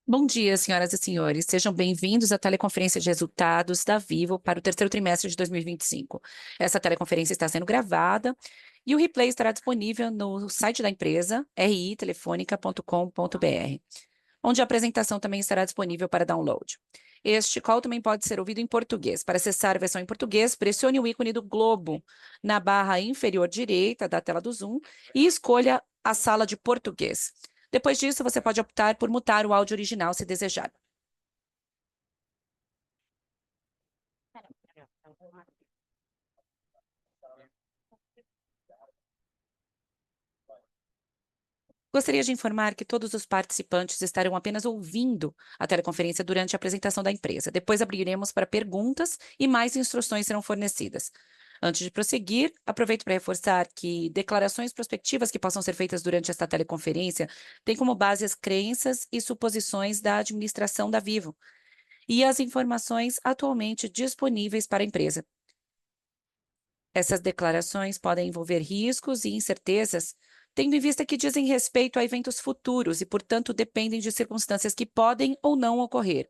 Bom dia, senhoras e senhores. Sejam bem-vindos à teleconferência de resultados da Vivo para o terceiro trimestre de 2025. Essa teleconferência está sendo gravada e o replay estará disponível no site da empresa, ritelefonica.com.br, onde a apresentação também estará disponível para download. Este call também pode ser ouvido em português. Para acessar a versão em português, pressione o ícone do globo na barra inferior direita da tela do Zoom e escolha a sala de português. Depois disso, você pode optar por mutar o áudio original se desejar. Gostaria de informar que todos os participantes estarão apenas ouvindo a teleconferência durante a apresentação da empresa. Depois abriremos para perguntas e mais instruções serão fornecidas. Antes de prosseguir, aproveito para reforçar que declarações prospectivas que possam ser feitas durante esta teleconferência têm como base as crenças e suposições da administração da Vivo e as informações atualmente disponíveis para a empresa. Essas declarações podem envolver riscos e incertezas, tendo em vista que dizem respeito a eventos futuros e, portanto, dependem de circunstâncias que podem ou não ocorrer.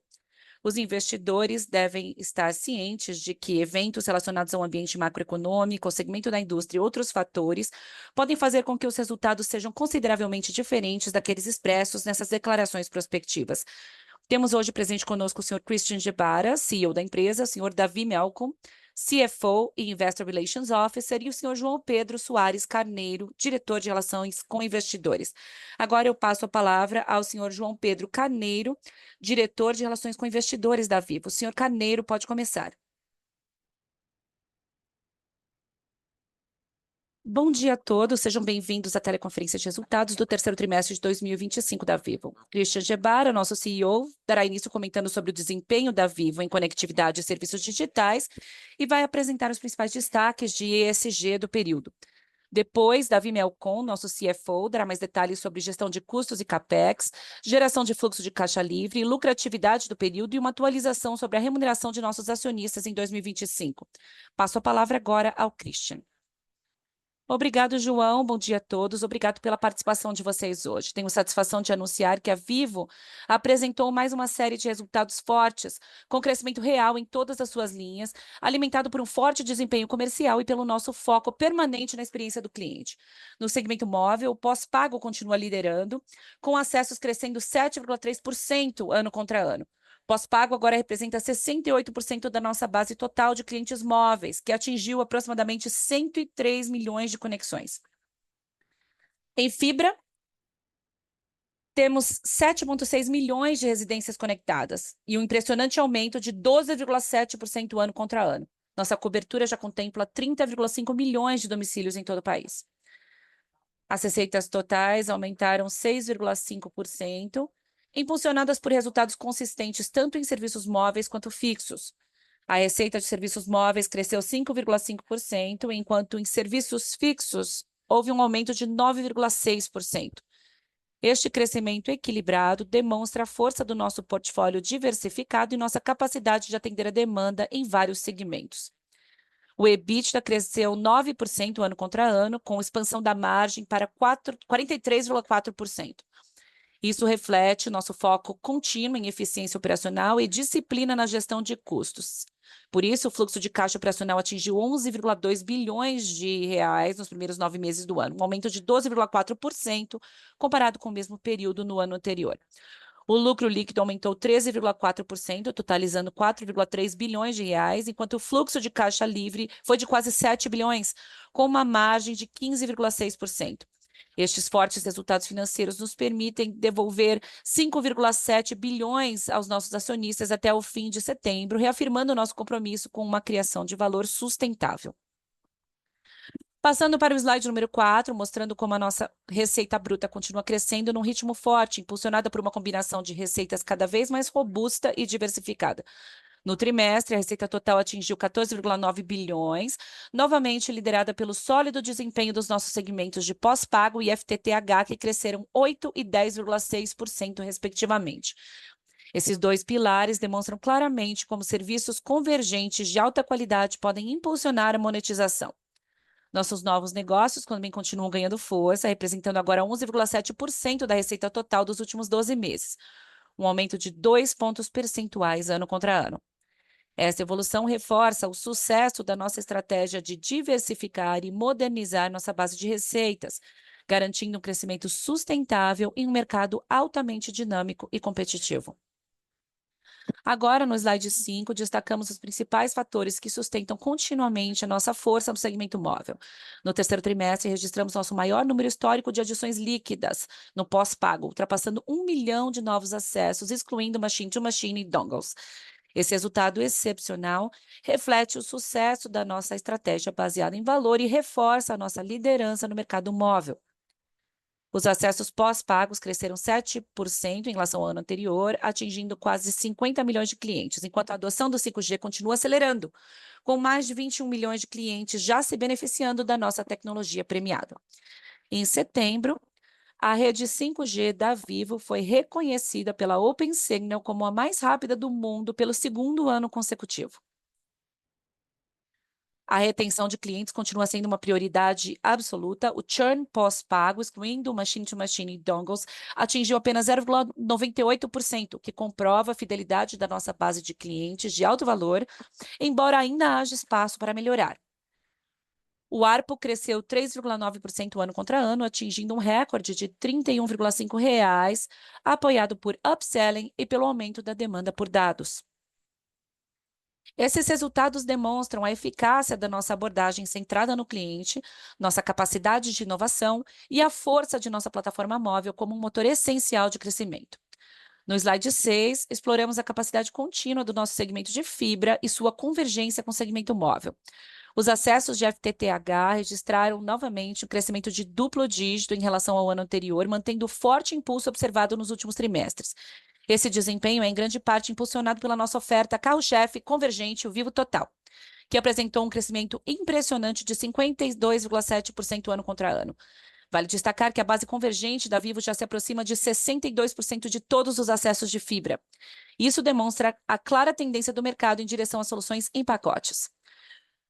Os investidores devem estar cientes de que eventos relacionados ao ambiente macroeconômico, ao segmento da indústria e outros fatores podem fazer com que os resultados sejam consideravelmente diferentes daqueles expressos nessas declarações prospectivas. Temos hoje presente conosco o Sr. Christian Gebara, CEO da empresa, o Sr. Davi Melcom, CFO e Investor Relations Officer, e o Sr. João Pedro Soares Carneiro, diretor de Relações com Investidores. Agora eu passo a palavra ao Sr. João Pedro Carneiro, diretor de Relações com Investidores da Vivo. O Sr. Carneiro pode começar. Bom dia a todos, sejam bem-vindos à teleconferência de resultados do terceiro trimestre de 2025 da Vivo. Christian Gebara, nosso CEO, dará início comentando sobre o desempenho da Vivo em conectividade e serviços digitais e vai apresentar os principais destaques de ESG do período. Depois, Davi Melcom, nosso CFO, dará mais detalhes sobre gestão de custos e CAPEX, geração de fluxo de caixa livre, lucratividade do período e uma atualização sobre a remuneração de nossos acionistas em 2025. Passo a palavra agora ao Christian. Obrigado, João. Bom dia a todos. Obrigado pela participação de vocês hoje. Tenho satisfação de anunciar que a Vivo apresentou mais uma série de resultados fortes, com crescimento real em todas as suas linhas, alimentado por um forte desempenho comercial e pelo nosso foco permanente na experiência do cliente. No segmento móvel, o pós-pago continua liderando, com acessos crescendo 7,3% ano contra ano. Pós-pago agora representa 68% da nossa base total de clientes móveis, que atingiu aproximadamente 103 milhões de conexões. Em fibra, temos 7,6 milhões de residências conectadas e um impressionante aumento de 12,7% ano contra ano. Nossa cobertura já contempla 30,5 milhões de domicílios em todo o país. As receitas totais aumentaram 6,5%, impulsionadas por resultados consistentes tanto em serviços móveis quanto fixos. A receita de serviços móveis cresceu 5,5%, enquanto em serviços fixos houve um aumento de 9,6%. Este crescimento equilibrado demonstra a força do nosso portfólio diversificado e nossa capacidade de atender a demanda em vários segmentos. O EBITDA cresceu 9% ano contra ano, com expansão da margem para 43,4%. Isso reflete nosso foco contínuo em eficiência operacional e disciplina na gestão de custos. Por isso, o fluxo de caixa operacional atingiu 11,2 bilhões de reais nos primeiros 9 meses do ano, um aumento de 12,4% comparado com o mesmo período no ano anterior. O lucro líquido aumentou 13,4%, totalizando 4,3 bilhões de reais, enquanto o fluxo de caixa livre foi de quase 7 bilhões, com uma margem de 15,6%. Estes fortes resultados financeiros nos permitem devolver 5,7 bilhões aos nossos acionistas até o fim de setembro, reafirmando nosso compromisso com uma criação de valor sustentável. Passando para o slide número 4, mostrando como a nossa receita bruta continua crescendo num ritmo forte, impulsionada por uma combinação de receitas cada vez mais robusta e diversificada. No trimestre, a receita total atingiu 14,9 bilhões, novamente liderada pelo sólido desempenho dos nossos segmentos de pós-pago e FTTH, que cresceram 8% e 10,6%, respectivamente. Esses dois pilares demonstram claramente como serviços convergentes de alta qualidade podem impulsionar a monetização. Nossos novos negócios também continuam ganhando força, representando agora 11,7% da receita total dos últimos 12 meses. um aumento de 2 pontos percentuais ano contra ano. Essa evolução reforça o sucesso da nossa estratégia de diversificar e modernizar nossa base de receitas, garantindo um crescimento sustentável em um mercado altamente dinâmico e competitivo. Agora, no slide 5, destacamos os principais fatores que sustentam continuamente a nossa força no segmento móvel. No terceiro trimestre, registramos nosso maior número histórico de adições líquidas no pós-pago, ultrapassando 1 milhão de novos acessos, excluindo machine-to-machine e dongles. Esse resultado excepcional reflete o sucesso da nossa estratégia baseada em valor e reforça a nossa liderança no mercado móvel. Os acessos pós-pagos cresceram 7% em relação ao ano anterior, atingindo quase 50 milhões de clientes, enquanto a adoção do 5G continua acelerando, com mais de 21 milhões de clientes já se beneficiando da nossa tecnologia premiada. Em setembro, a rede 5G da Vivo foi reconhecida pela OpenSignal como a mais rápida do mundo pelo segundo ano consecutivo. A retenção de clientes continua sendo uma prioridade absoluta. O churn pós-pago, excluindo machine-to-machine e dongles, atingiu apenas 0,98%, que comprova a fidelidade da nossa base de clientes de alto valor, embora ainda haja espaço para melhorar. O ARPU cresceu 3,9% ano contra ano, atingindo um recorde de R$ 31,5, apoiado por upselling e pelo aumento da demanda por dados. Esses resultados demonstram a eficácia da nossa abordagem centrada no cliente, nossa capacidade de inovação e a força de nossa plataforma móvel como um motor essencial de crescimento. No slide 6, exploramos a capacidade contínua do nosso segmento de fibra e sua convergência com o segmento móvel. Os acessos de FTTH registraram novamente um crescimento de duplo dígito em relação ao ano anterior, mantendo o forte impulso observado nos últimos trimestres. Esse desempenho é em grande parte impulsionado pela nossa oferta carro-chefe convergente, o Vivo Total, que apresentou um crescimento impressionante de 52,7% ano contra ano. Vale destacar que a base convergente da Vivo já se aproxima de 62% de todos os acessos de fibra. Isso demonstra a clara tendência do mercado em direção a soluções em pacotes.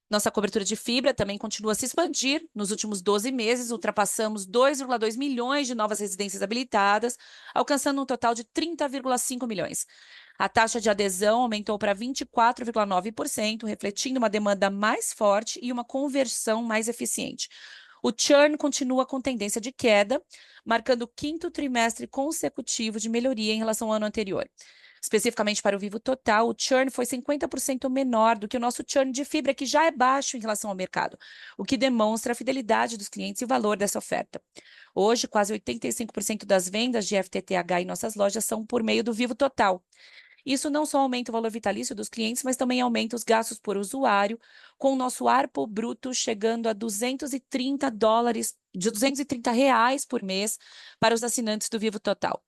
Nossa cobertura de fibra também continua a se expandir. Nos últimos 12 meses, ultrapassamos 2,2 milhões de novas residências habilitadas, alcançando um total de 30,5 milhões. A taxa de adesão aumentou para 24,9%, refletindo uma demanda mais forte e uma conversão mais eficiente. O churn continua com tendência de queda, marcando o quinto trimestre consecutivo de melhoria em relação ao ano anterior. Especificamente para o Vivo Total, o churn foi 50% menor do que o nosso churn de fibra, que já é baixo em relação ao mercado, o que demonstra a fidelidade dos clientes e o valor dessa oferta. Hoje, quase 85% das vendas de FTTH em nossas lojas são por meio do Vivo Total. Isso não só aumenta o valor vitalício dos clientes, mas também aumenta os gastos por usuário, com o nosso ARPU bruto chegando a R$ 230 por mês para os assinantes do Vivo Total.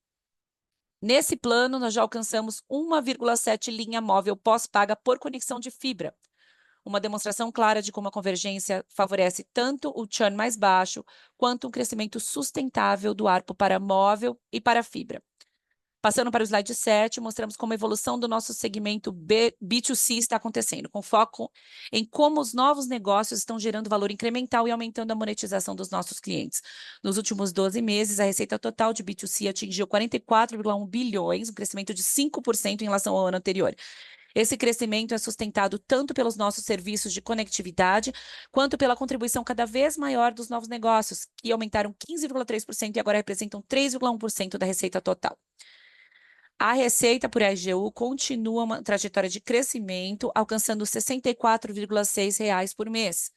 Nesse plano, nós já alcançamos 1,7 linha móvel pós-paga por conexão de fibra, uma demonstração clara de como a convergência favorece tanto o churn mais baixo, quanto um crescimento sustentável do ARPU para móvel e para fibra. Passando para o slide 7, mostramos como a evolução do nosso segmento B2C está acontecendo, com foco em como os novos negócios estão gerando valor incremental e aumentando a monetização dos nossos clientes. Nos últimos 12 meses, a receita total de B2C atingiu 44,1 bilhões, um crescimento de 5% em relação ao ano anterior. Esse crescimento é sustentado tanto pelos nossos serviços de conectividade, quanto pela contribuição cada vez maior dos novos negócios, que aumentaram 15,3% e agora representam 3,1% da receita total. A receita por AGU continua uma trajetória de crescimento, alcançando R$ 64,6 por mês.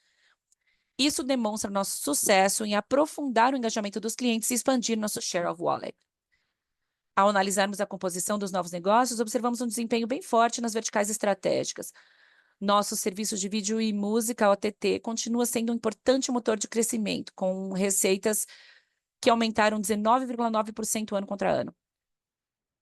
Isso demonstra nosso sucesso em aprofundar o engajamento dos clientes e expandir nosso share of wallet. Ao analisarmos a composição dos novos negócios, observamos um desempenho bem forte nas verticais estratégicas. Nosso serviço de vídeo e música, OTT, continua sendo um importante motor de crescimento, com receitas que aumentaram 19,9% ano contra ano.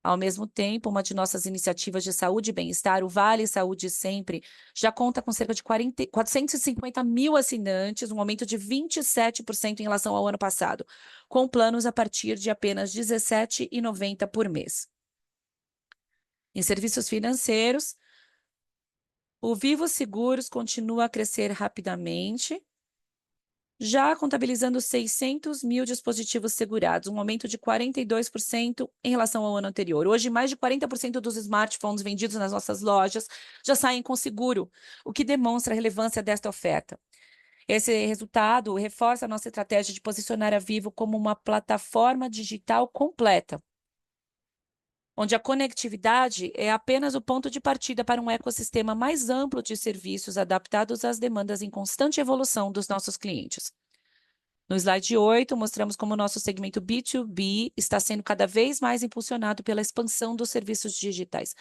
Ao mesmo tempo, uma de nossas iniciativas de saúde e bem-estar, o Vale Saúde Sempre, já conta com cerca de 450 mil assinantes, um aumento de 27% em relação ao ano passado, com planos a partir de apenas R$ 17,90 por mês. Em serviços financeiros, o Vivo Seguros continua a crescer rapidamente já contabilizando 600 mil dispositivos segurados, um aumento de 42% em relação ao ano anterior. Hoje, mais de 40% dos smartphones vendidos nas nossas lojas já saem com seguro, o que demonstra a relevância desta oferta. Esse resultado reforça a nossa estratégia de posicionar a Vivo como uma plataforma digital completa, onde a conectividade é apenas o ponto de partida para um ecossistema mais amplo de serviços adaptados às demandas em constante evolução dos nossos clientes. No slide 8, mostramos como o nosso segmento B2B está sendo cada vez mais impulsionado pela expansão dos serviços digitais.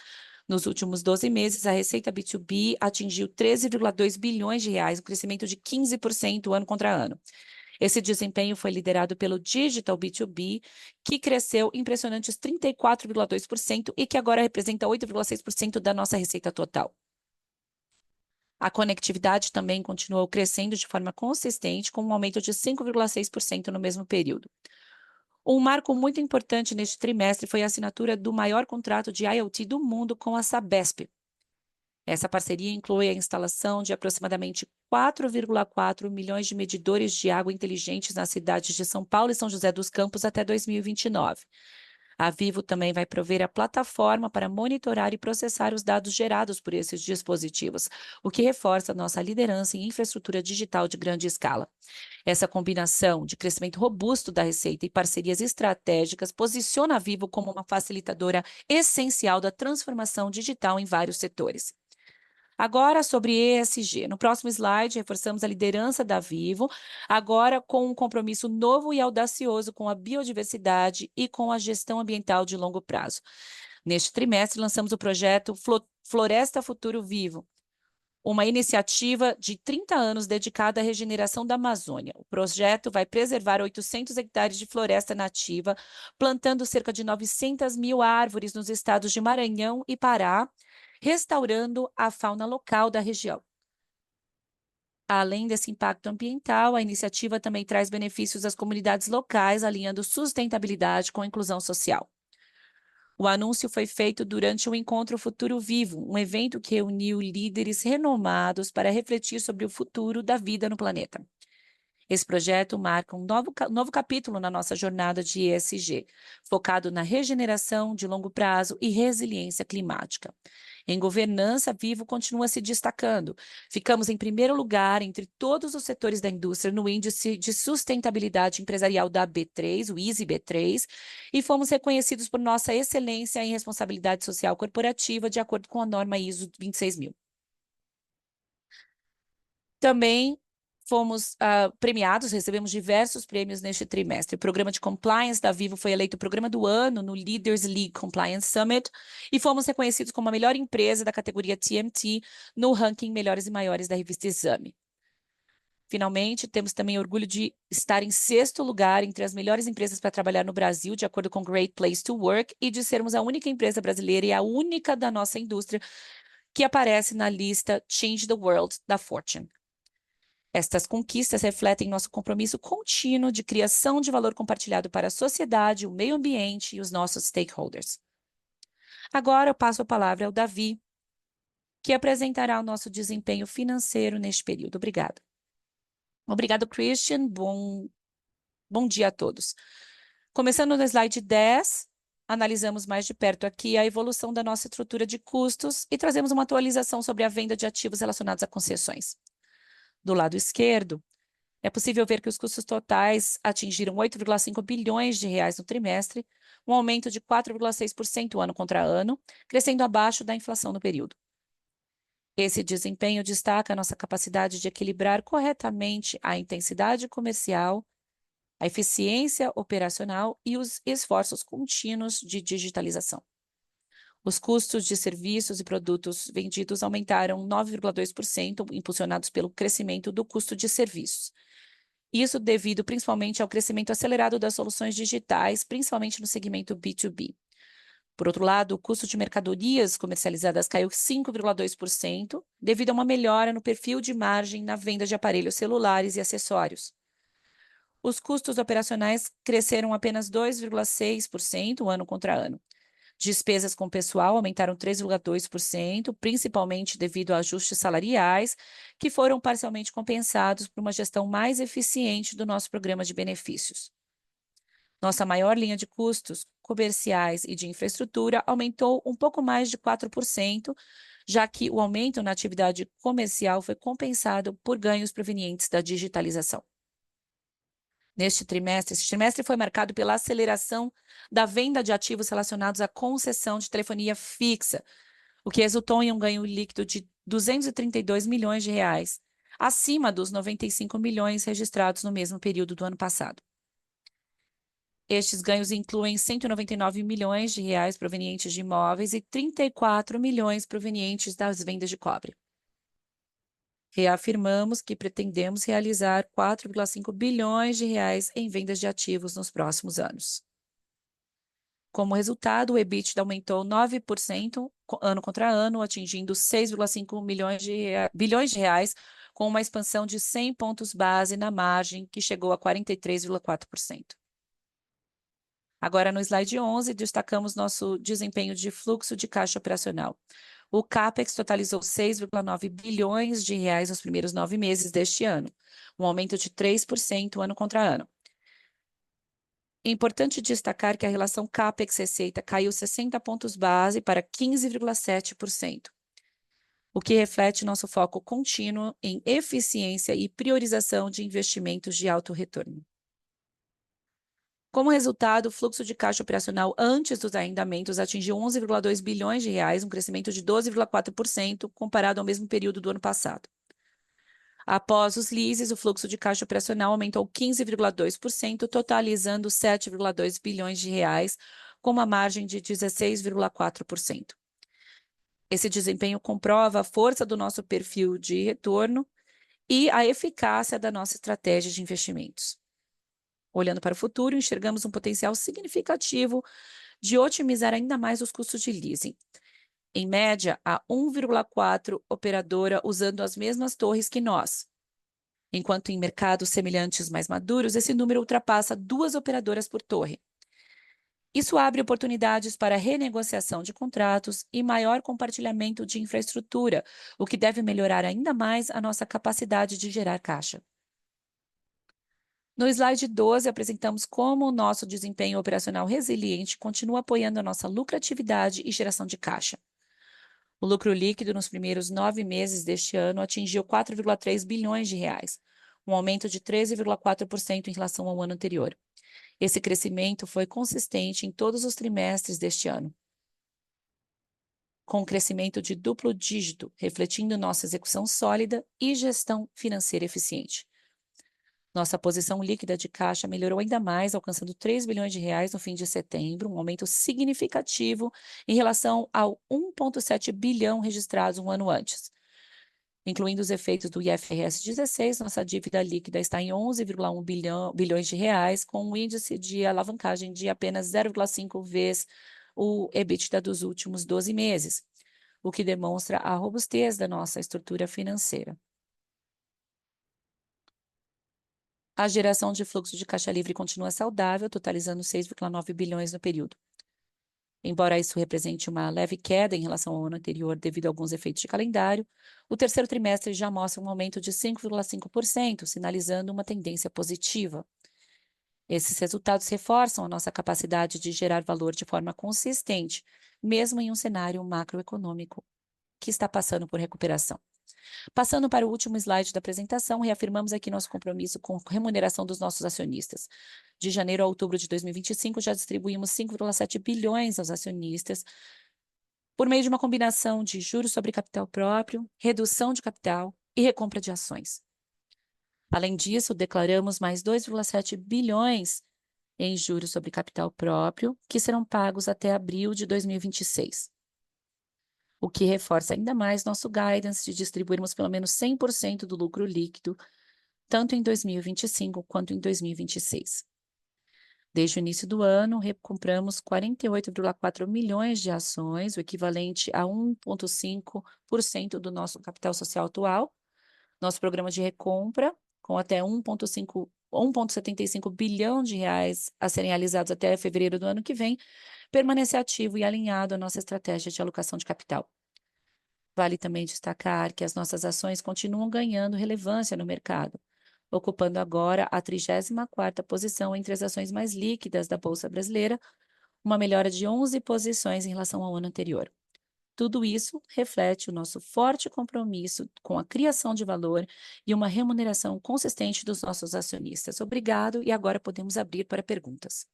Nos últimos 12 meses, a receita B2B atingiu 13,2 bilhões de reais, um crescimento de 15% ano contra ano. Esse desempenho foi liderado pelo Digital B2B, que cresceu impressionantes 34,2% e que agora representa 8,6% da nossa receita total. A conectividade também continuou crescendo de forma consistente, com um aumento de 5,6% no mesmo período. Um marco muito importante neste trimestre foi a assinatura do maior contrato de IoT do mundo com a Sabesp. Essa parceria inclui a instalação de aproximadamente 4,4 milhões de medidores de água inteligentes nas cidades de São Paulo e São José dos Campos até 2029. A Vivo também vai prover a plataforma para monitorar e processar os dados gerados por esses dispositivos, o que reforça nossa liderança em infraestrutura digital de grande escala. Essa combinação de crescimento robusto da receita e parcerias estratégicas posiciona a Vivo como uma facilitadora essencial da transformação digital em vários setores. Agora sobre ESG. No próximo slide, reforçamos a liderança da Vivo, agora com um compromisso novo e audacioso com a biodiversidade e com a gestão ambiental de longo prazo. Neste trimestre, lançamos o projeto Floresta Futuro Vivo, uma iniciativa de 30 anos dedicada à regeneração da Amazônia. O projeto vai preservar 800 hectares de floresta nativa, plantando cerca de 900 mil árvores nos estados de Maranhão e Pará, restaurando a fauna local da região. Além desse impacto ambiental, a iniciativa também traz benefícios às comunidades locais, alinhando sustentabilidade com a inclusão social. O anúncio foi feito durante o Encontro Futuro Vivo, um evento que reuniu líderes renomados para refletir sobre o futuro da vida no planeta. Esse projeto marca um novo capítulo na nossa jornada de ESG, focado na regeneração de longo prazo e resiliência climática. Em governança, Vivo continua se destacando. Ficamos em primeiro lugar entre todos os setores da indústria no índice de sustentabilidade empresarial da B3, o ISE B3, e fomos reconhecidos por nossa excelência em responsabilidade social corporativa, de acordo com a norma ISO 26000. Também fomos premiados, recebemos diversos prêmios neste trimestre. O programa de compliance da Vivo foi eleito o programa do ano no Leaders League Compliance Summit e fomos reconhecidos como a melhor empresa da categoria TMT no ranking Melhores e Maiores da revista Exame. Finalmente, temos também orgulho de estar em 6º lugar entre as melhores empresas para trabalhar no Brasil, de acordo com Great Place to Work, e de sermos a única empresa brasileira e a única da nossa indústria que aparece na lista Change the World da Fortune. Estas conquistas refletem nosso compromisso contínuo de criação de valor compartilhado para a sociedade, o meio ambiente e os nossos stakeholders. Agora eu passo a palavra ao Davi, que apresentará o nosso desempenho financeiro neste período. Obrigada. Obrigado, Christian. Bom dia a todos. Começando no slide 10, analisamos mais de perto aqui a evolução da nossa estrutura de custos e trazemos uma atualização sobre a venda de ativos relacionados a concessões. Do lado esquerdo, é possível ver que os custos totais atingiram 8,5 bilhões de reais no trimestre, um aumento de 4,6% ano contra ano, crescendo abaixo da inflação no período. Esse desempenho destaca a nossa capacidade de equilibrar corretamente a intensidade comercial, a eficiência operacional e os esforços contínuos de digitalização. Os custos de serviços e produtos vendidos aumentaram 9,2%, impulsionados pelo crescimento do custo de serviços. Isso devido principalmente ao crescimento acelerado das soluções digitais, principalmente no segmento B2B. Por outro lado, o custo de mercadorias comercializadas caiu 5,2%, devido a uma melhora no perfil de margem na venda de aparelhos celulares e acessórios. Os custos operacionais cresceram apenas 2,6% ano contra ano. Despesas com pessoal aumentaram 3,2%, principalmente devido a ajustes salariais, que foram parcialmente compensados por uma gestão mais eficiente do nosso programa de benefícios. Nossa maior linha de custos, comerciais e de infraestrutura, aumentou um pouco mais de 4%, já que o aumento na atividade comercial foi compensado por ganhos provenientes da digitalização. Este trimestre foi marcado pela aceleração da venda de ativos relacionados à concessão de telefonia fixa, o que resultou em um ganho líquido de 232 milhões de reais, acima dos 95 milhões registrados no mesmo período do ano passado. Estes ganhos incluem 199 milhões de reais provenientes de imóveis e 34 milhões provenientes das vendas de cobre. Reafirmamos que pretendemos realizar 4,5 bilhões de reais em vendas de ativos nos próximos anos. Como resultado, o EBITDA aumentou 9% ano contra ano, atingindo 6,5 bilhões de reais, com uma expansão de 100 pontos base na margem, que chegou a 43,4%. Agora, no slide 11, destacamos nosso desempenho de fluxo de caixa operacional. O CAPEX totalizou 6,9 bilhões de reais nos primeiros 9 meses deste ano, um aumento de 3% ano contra ano. É importante destacar que a relação CAPEX-receita caiu 60 pontos base para 15,7%, o que reflete nosso foco contínuo em eficiência e priorização de investimentos de alto retorno. Como resultado, o fluxo de caixa operacional antes dos arrendamentos atingiu 11,2 bilhões de reais, um crescimento de 12,4% comparado ao mesmo período do ano passado. Após os leases, o fluxo de caixa operacional aumentou 15,2%, totalizando 7,2 bilhões de reais, com uma margem de 16,4%. Esse desempenho comprova a força do nosso perfil de retorno e a eficácia da nossa estratégia de investimentos. Olhando para o futuro, enxergamos um potencial significativo de otimizar ainda mais os custos de leasing. Em média, há 1,4 operadora usando as mesmas torres que nós, enquanto em mercados semelhantes mais maduros, esse número ultrapassa 2 operadoras por torre. Isso abre oportunidades para renegociação de contratos e maior compartilhamento de infraestrutura, o que deve melhorar ainda mais a nossa capacidade de gerar caixa. No slide 12, apresentamos como o nosso desempenho operacional resiliente continua apoiando a nossa lucratividade e geração de caixa. O lucro líquido nos primeiros 9 meses deste ano atingiu 4,3 bilhões de reais, um aumento de 13,4% em relação ao ano anterior. Esse crescimento foi consistente em todos os trimestres deste ano, com um crescimento de duplo dígito, refletindo nossa execução sólida e gestão financeira eficiente. Nossa posição líquida de caixa melhorou ainda mais, alcançando 3 bilhões de reais no fim de setembro, um aumento significativo em relação ao 1,7 bilhão registrados um ano antes. Incluindo os efeitos do IFRS 16, nossa dívida líquida está em 11,1 bilhões de reais, com um índice de alavancagem de apenas 0,5 vezes o EBITDA dos últimos 12 meses, o que demonstra a robustez da nossa estrutura financeira. A geração de fluxo de caixa livre continua saudável, totalizando 6,9 bilhões no período. Embora isso represente uma leve queda em relação ao ano anterior devido a alguns efeitos de calendário, o terceiro trimestre já mostra um aumento de 5,5%, sinalizando uma tendência positiva. Esses resultados reforçam a nossa capacidade de gerar valor de forma consistente, mesmo em um cenário macroeconômico que está passando por recuperação. Passando para o último slide da apresentação, reafirmamos aqui nosso compromisso com a remuneração dos nossos acionistas. De janeiro a outubro de 2025, já distribuímos 5,7 bilhões aos acionistas por meio de uma combinação de juros sobre capital próprio, redução de capital e recompra de ações. Além disso, declaramos mais 2,7 bilhões em juros sobre capital próprio, que serão pagos até abril de 2026. O que reforça ainda mais nosso guidance de distribuirmos pelo menos 100% do lucro líquido, tanto em 2025 quanto em 2026. Desde o início do ano, recompramos 48,4 milhões de ações, o equivalente a 1,5% do nosso capital social atual. Nosso programa de recompra, com até 1,5 1,75 bilhão de reais a serem realizados até fevereiro do ano que vem, permanecer ativo e alinhado à nossa estratégia de alocação de capital. Vale também destacar que as nossas ações continuam ganhando relevância no mercado, ocupando agora a 34ª posição entre as ações mais líquidas da Bolsa Brasileira, uma melhora de 11 posições em relação ao ano anterior. Tudo isso reflete o nosso forte compromisso com a criação de valor e uma remuneração consistente dos nossos acionistas. Obrigado, e agora podemos abrir para perguntas.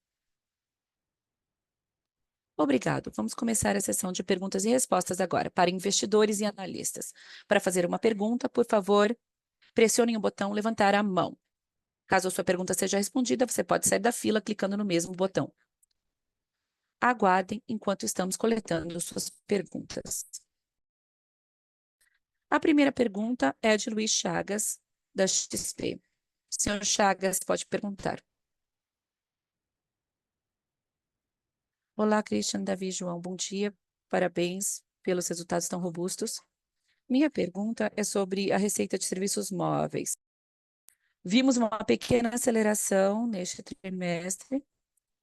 Obrigado. Vamos começar a sessão de perguntas e respostas agora, para investidores e analistas. Para fazer uma pergunta, por favor, pressione o botão levantar a mão. Caso a sua pergunta seja respondida, você pode sair da fila clicando no mesmo botão. Aguardem enquanto estamos coletando suas perguntas. A primeira pergunta é de Luiz Chagas, da XP. Senhor Chagas, pode perguntar. Olá, Christian, Davi, João, bom dia. Parabéns pelos resultados tão robustos. Minha pergunta é sobre a receita de serviços móveis. Vimos uma pequena aceleração neste trimestre.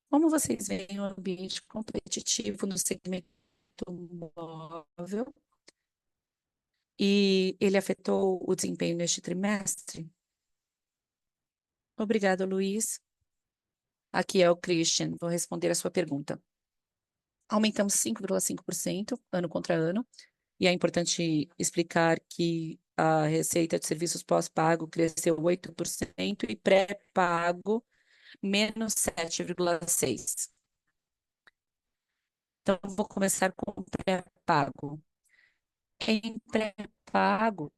Como vocês veem o ambiente competitivo no segmento móvel? E ele afetou o desempenho neste trimestre? Obrigado, Luiz. Aqui é o Christian, vou responder a sua pergunta. Aumentamos 5,5% ano contra ano, e é importante explicar que a receita de serviços pós-pago cresceu 8% e pré-pago menos 7,6%. Então, vou começar com o pré-pago. Em pré-pago,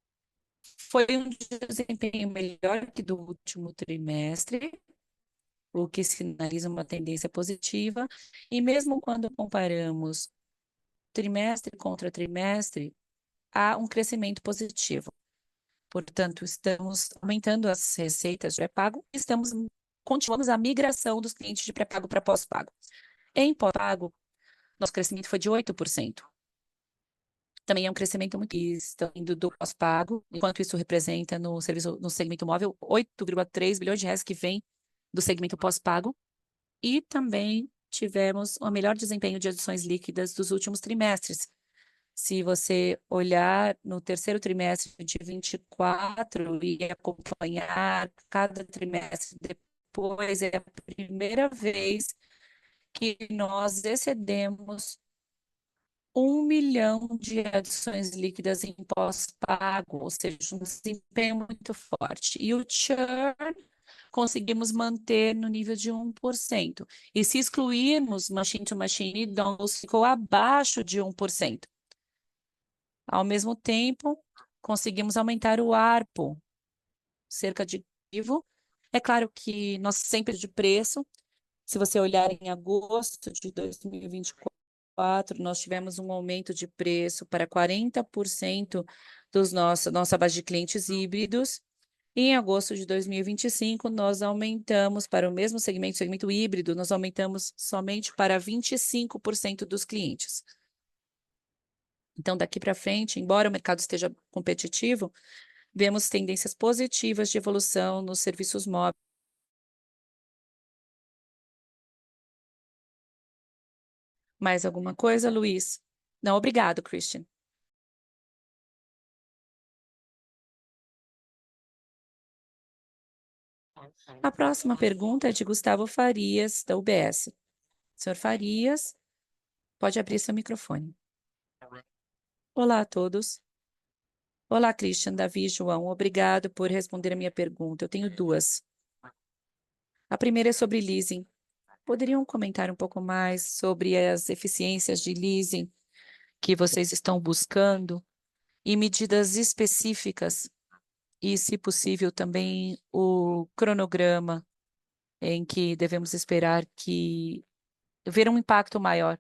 foi um desempenho melhor que do último trimestre, o que sinaliza uma tendência positiva, e mesmo quando comparamos trimestre contra trimestre, há um crescimento positivo. Portanto, estamos aumentando as receitas de pré-pago e continuamos a migração dos clientes de pré-pago para pós-pago. Em pós-pago, nosso crescimento foi de 8%. Também é um crescimento muito indo do pós-pago, enquanto isso representa no segmento móvel 8,3 bilhões de reais que vem do segmento pós-pago. E também tivemos o melhor desempenho de adições líquidas dos últimos trimestres. Se você olhar no terceiro trimestre de 24 e acompanhar cada trimestre depois, é a primeira vez que nós excedemos 1 milhão de adições líquidas em pós-pago, ou seja, um desempenho muito forte. E o churn conseguimos manter no nível de 1%. E se excluirmos machine to machine, dongles ficou abaixo de 1%. Ao mesmo tempo, conseguimos aumentar o ARPU, cerca de vivo. É claro que nós sempre de preço, se você olhar em agosto de 2024, nós tivemos um aumento de preço para 40% nossa base de clientes híbridos. E em agosto de 2025, nós aumentamos para o mesmo segmento híbrido, nós aumentamos somente para 25% dos clientes. Então, daqui para frente, embora o mercado esteja competitivo, vemos tendências positivas de evolução nos serviços móveis. Mais alguma coisa, Luiz? Não, obrigado, Christian. A próxima pergunta é de Gustavo Farias, da UBS. Senhor Farias, pode abrir seu microfone. Olá a todos. Olá, Christian, Davi, João. Obrigado por responder a minha pergunta. Eu tenho duas. A primeira é sobre leasing. Poderiam comentar um pouco mais sobre as eficiências de leasing que vocês estão buscando e medidas específicas e, se possível, também o cronograma em que devemos esperar ver um impacto maior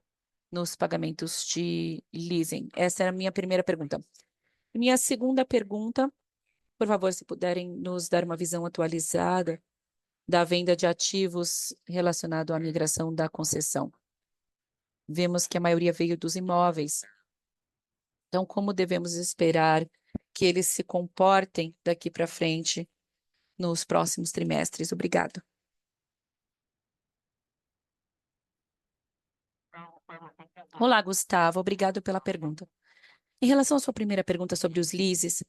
nos pagamentos de leasing? Essa era a minha primeira pergunta. Minha segunda pergunta, por favor, se puderem nos dar uma visão atualizada da venda de ativos relacionado à migração da concessão. Vemos que a maioria veio dos imóveis. Então, como devemos esperar que eles se comportem daqui para frente nos próximos trimestres. Obrigado. Olá, Gustavo. Obrigado pela pergunta. Em relação à sua primeira pergunta sobre os leases,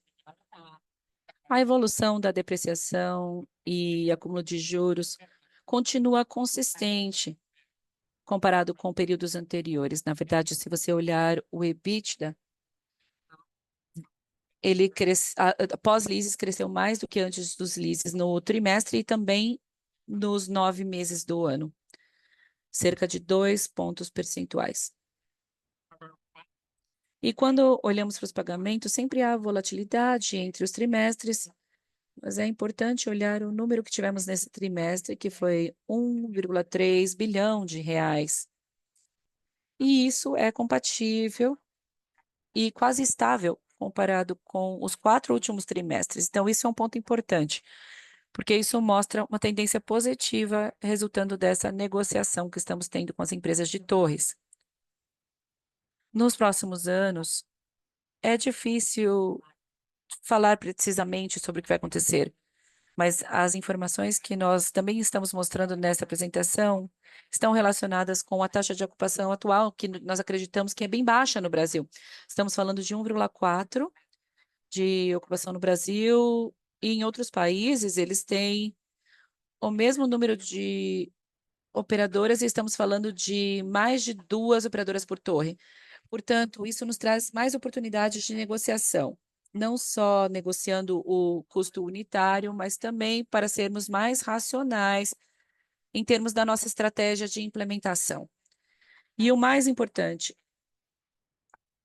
a evolução da depreciação e acúmulo de juros continua consistente comparado com períodos anteriores. Na verdade, se você olhar o EBITDA, ele após leases cresceu mais do que antes dos leases no trimestre e também nos 9 meses do ano, cerca de 2 pontos percentuais. E quando olhamos para os pagamentos, sempre há volatilidade entre os trimestres, mas é importante olhar o número que tivemos nesse trimestre, que foi 1,3 bilhão de reais. E isso é compatível e quase estável comparado com os 4 últimos trimestres. Então, isso é um ponto importante, porque isso mostra uma tendência positiva resultando dessa negociação que estamos tendo com as empresas de torres. Nos próximos anos, é difícil falar precisamente sobre o que vai acontecer, mas as informações que nós também estamos mostrando nessa apresentação estão relacionadas com a taxa de ocupação atual, que nós acreditamos que é bem baixa no Brasil. Estamos falando de 1,4 de ocupação no Brasil, e em outros países eles têm o mesmo número de operadoras e estamos falando de mais de 2 operadoras por torre. Portanto, isso nos traz mais oportunidades de negociação, não só negociando o custo unitário, mas também para sermos mais racionais em termos da nossa estratégia de implementação. E o mais importante,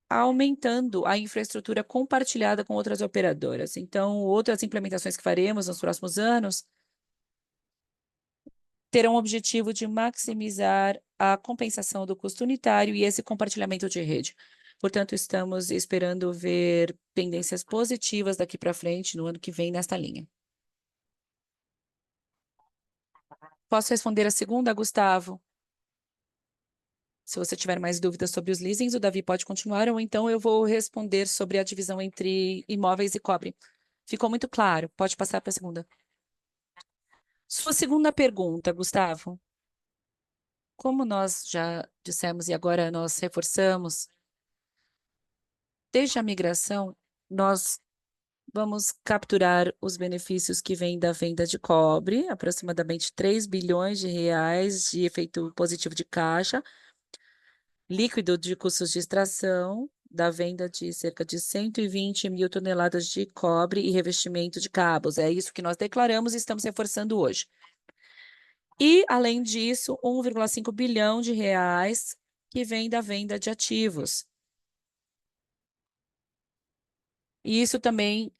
aumentando a infraestrutura compartilhada com outras operadoras. Então, outras implementações que faremos nos próximos anos terão o objetivo de maximizar a compensação do custo unitário e esse compartilhamento de rede. Portanto, estamos esperando ver tendências positivas daqui para frente, no ano que vem, nesta linha. Posso responder a segunda, Gustavo? Se você tiver mais dúvidas sobre os leasings, o Davi pode continuar, ou então eu vou responder sobre a divisão entre imóveis e cobre. Ficou muito claro. Pode passar para a segunda. Sua segunda pergunta, Gustavo. Como nós já dissemos e agora nós reforçamos, desde a migração, nós vamos capturar os benefícios que vêm da venda de cobre, aproximadamente 3 bilhões de reais de efeito positivo de caixa, líquido de custos de extração, da venda de cerca de 120 mil toneladas de cobre e revestimento de cabos. É isso que nós declaramos e estamos reforçando hoje. E, além disso, 1,5 bilhão de reais que vem da venda de ativos. E isso também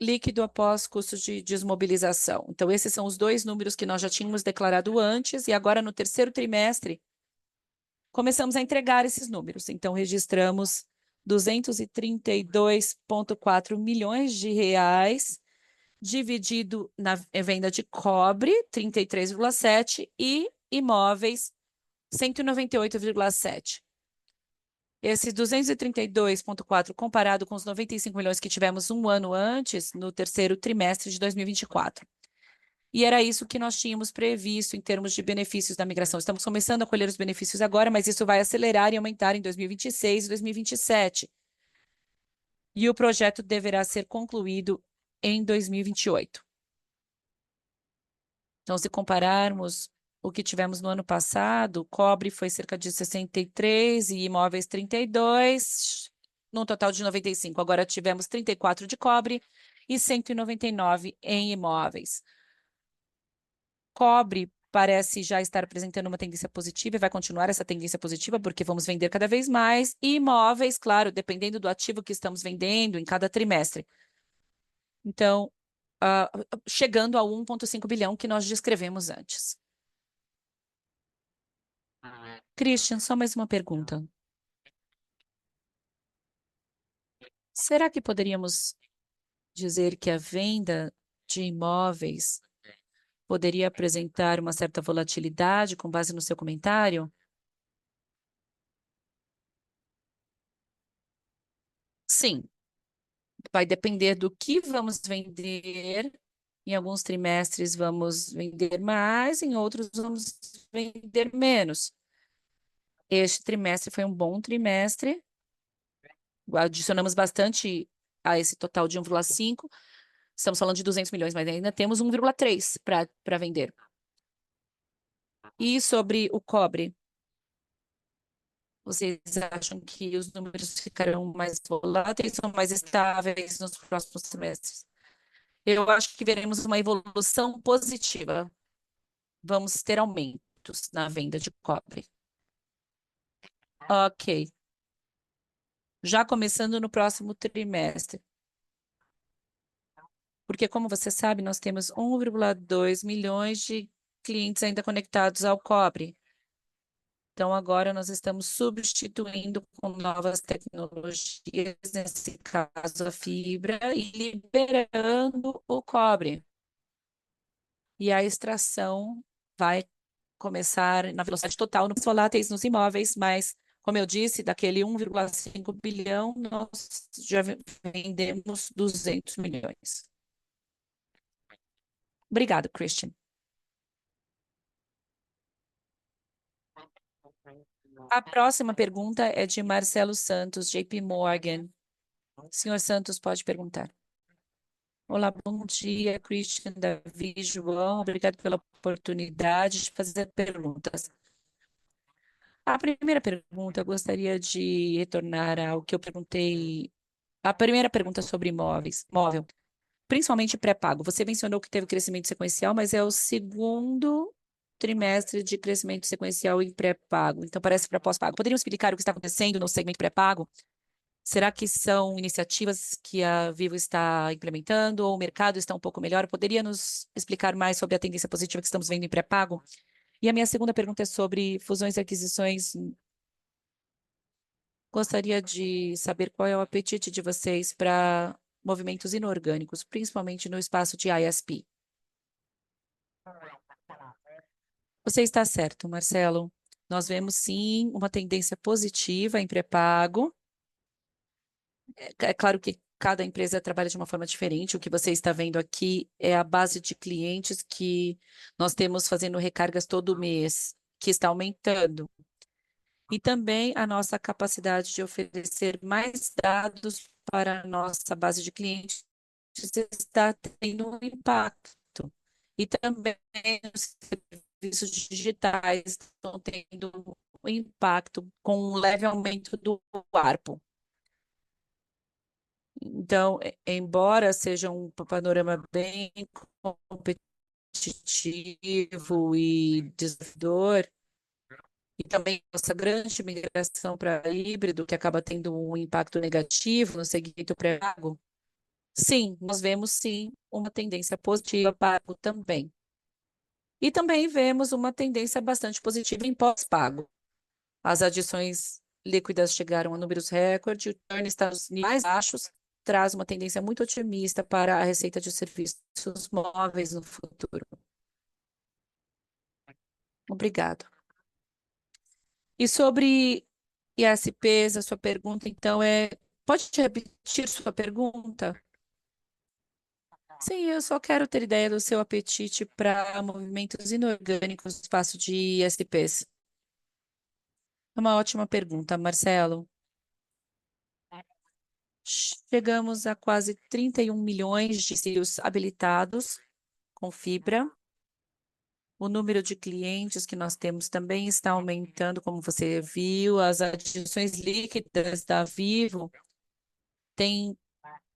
líquido após custos de desmobilização. Então, esses são os dois números que nós já tínhamos declarado antes, e agora, no terceiro trimestre, começamos a entregar esses números. Então, registramos 232,4 milhões de reais, dividido na venda de cobre, 33,7, e imóveis, 198,7. Esses 232,4 comparado com os 95 milhões que tivemos um ano antes, no terceiro trimestre de 2024. E era isso que nós tínhamos previsto em termos de benefícios da migração. Estamos começando a colher os benefícios agora, mas isso vai acelerar e aumentar em 2026 e 2027. E o projeto deverá ser concluído em 2028. Então, se compararmos o que tivemos no ano passado, cobre foi cerca de 63 e imóveis 32, num total de 95. Agora tivemos 34 de cobre e 199 em imóveis. Cobre parece já estar apresentando uma tendência positiva e vai continuar essa tendência positiva porque vamos vender cada vez mais. E imóveis, claro, dependendo do ativo que estamos vendendo em cada trimestre. Então, chegando a 1,5 bilhão que nós descrevemos antes. Christian, só mais uma pergunta. Será que poderíamos dizer que a venda de imóveis poderia apresentar uma certa volatilidade com base no seu comentário? Sim, vai depender do que vamos vender Em alguns trimestres vamos vender mais, em outros vamos vender menos. Este trimestre foi um bom trimestre. Adicionamos bastante a esse total de 1,5. Estamos falando de 200 milhões, mas ainda temos 1,3 para vender. E sobre o cobre, vocês acham que os números ficarão mais voláteis ou mais estáveis nos próximos trimestres? Eu acho que veremos uma evolução positiva. Vamos ter aumentos na venda de cobre. Ok. Já começando no próximo trimestre. Porque, como você sabe, nós temos 1,2 milhões de clientes ainda conectados ao cobre. Então, agora nós estamos substituindo com novas tecnologias, nesse caso a fibra, e liberando o cobre. E a extração vai começar na velocidade total nos voláteis, nos imóveis, mas, como eu disse, daquele 1,5 bilhão, nós já vendemos 200 milhões. Obrigado, Christian. A próxima pergunta é de Marcelo Santos, JP Morgan. Senhor Santos, pode perguntar. Olá, bom dia, Christian, Davi, João. Obrigado pela oportunidade de fazer perguntas. A primeira pergunta, eu gostaria de retornar ao que eu perguntei. A primeira pergunta sobre móvel, principalmente pré-pago. Você mencionou que teve crescimento sequencial, mas é o segundo trimestre de crescimento sequencial em pré-pago. Então, parece para pós-pago. Poderiam explicar o que está acontecendo no segmento pré-pago? Será que são iniciativas que a Vivo está implementando ou o mercado está um pouco melhor? Poderia nos explicar mais sobre a tendência positiva que estamos vendo em pré-pago? E a minha segunda pergunta é sobre fusões e aquisições. Gostaria de saber qual é o apetite de vocês para movimentos inorgânicos, principalmente no espaço de ISP. Você está certo, Marcelo. Nós vemos sim uma tendência positiva em pré-pago. É claro que cada empresa trabalha de uma forma diferente. O que você está vendo aqui é a base de clientes que nós temos fazendo recargas todo mês, que está aumentando. E também a nossa capacidade de oferecer mais dados para a nossa base de clientes está tendo um impacto. E também os serviços digitais estão tendo um impacto com um leve aumento do ARPU. Então, embora seja um panorama bem competitivo e desafiador, e também essa grande migração para híbrido, que acaba tendo um impacto negativo no segmento pré-pago, sim, nós vemos sim uma tendência positiva pago também. E também vemos uma tendência bastante positiva em pós-pago. As adições líquidas chegaram a números recorde, o churn está nos níveis mais baixos, traz uma tendência muito otimista para a receita de serviços móveis no futuro. Obrigado. E sobre ISPs, a sua pergunta, então, Pode repetir sua pergunta? Sim, eu só quero ter ideia do seu apetite para movimentos inorgânicos no espaço de ISPs. É uma ótima pergunta, Marcelo. Chegamos a quase 31 milhões de domicílios habilitados com fibra. O número de clientes que nós temos também está aumentando, como você viu. As adições líquidas da Vivo têm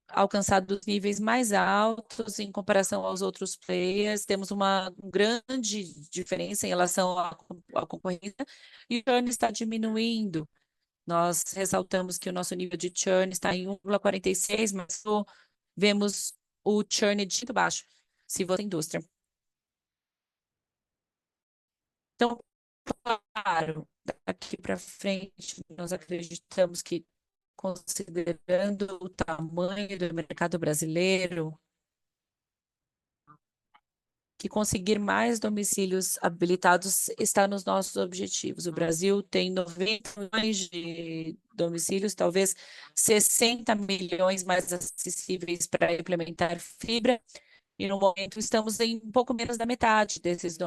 alcançado níveis mais altos em comparação aos outros players. Temos uma grande diferença em relação à concorrência e o churn está diminuindo. Nós ressaltamos que o nosso nível de churn está em 1,46, mas vemos o churn de muito baixo, se você indústria. Então, claro, daqui para frente, nós acreditamos que, considerando o tamanho do mercado brasileiro, que conseguir mais domicílios habilitados está nos nossos objetivos. O Brasil tem 90 milhões de domicílios, talvez 60 milhões mais acessíveis para implementar fibra, E no momento estamos em um pouco menos da metade desses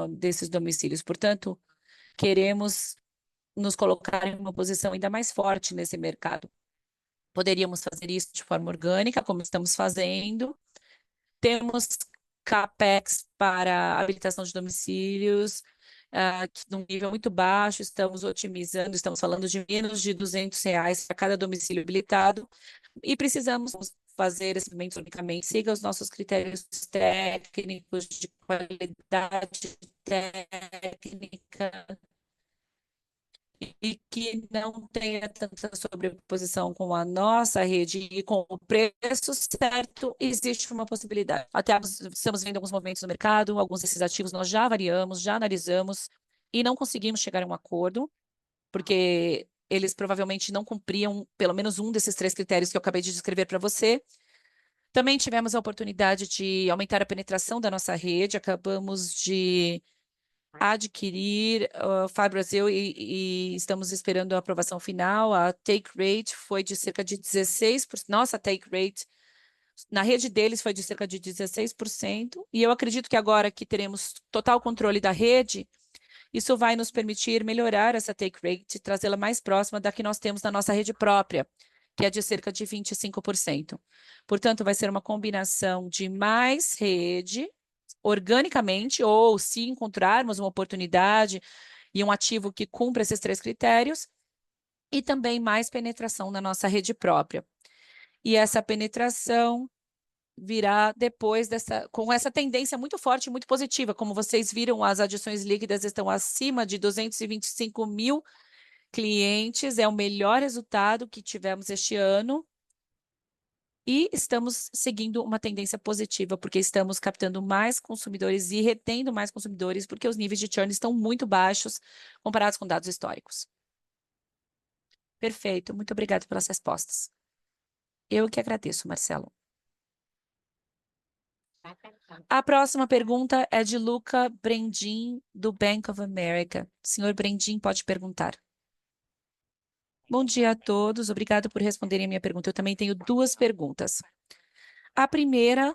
domicílios. Portanto, queremos nos colocar em uma posição ainda mais forte nesse mercado. Poderíamos fazer isso de forma orgânica, como estamos fazendo. Temos CAPEX para habilitação de domicílios, num nível muito baixo, estamos otimizando, estamos falando de menos de R$ 200 para cada domicílio habilitado, e precisamos fazer esse movimento unicamente, siga os nossos critérios técnicos de qualidade técnica, e que não tenha tanta sobreposição com a nossa rede e com o preço certo, existe uma possibilidade. Até estamos vendo alguns movimentos no mercado, alguns desses ativos nós já avaliamos, já analisamos e não conseguimos chegar a um acordo, porque eles provavelmente não cumpriam pelo menos um desses três critérios que eu acabei de descrever para você. Também tivemos a oportunidade de aumentar a penetração da nossa rede, acabamos de adquirir o Fábio Brasil e estamos esperando a aprovação final. A take rate foi de cerca de 16%. Nossa take rate na rede deles foi de cerca de 16%. E eu acredito que agora que teremos total controle da rede, isso vai nos permitir melhorar essa take rate, trazê-la mais próxima da que nós temos na nossa rede própria, que é de cerca de 25%. Portanto, vai ser uma combinação de mais rede organicamente, ou se encontrarmos uma oportunidade e um ativo que cumpra esses três critérios, e também mais penetração na nossa rede própria. E essa penetração virá depois com essa tendência muito forte, muito positiva. Como vocês viram, as adições líquidas estão acima de 225 mil clientes, é o melhor resultado que tivemos este ano. E estamos seguindo uma tendência positiva, porque estamos captando mais consumidores e retendo mais consumidores, porque os níveis de churn estão muito baixos comparados com dados históricos. Perfeito, muito obrigada pelas respostas. Eu que agradeço, Marcelo. A próxima pergunta é de Luca Brendim, do Bank of America. Senhor Brendim, pode perguntar. Bom dia a todos, obrigado por responderem a minha pergunta. Eu também tenho duas perguntas. A primeira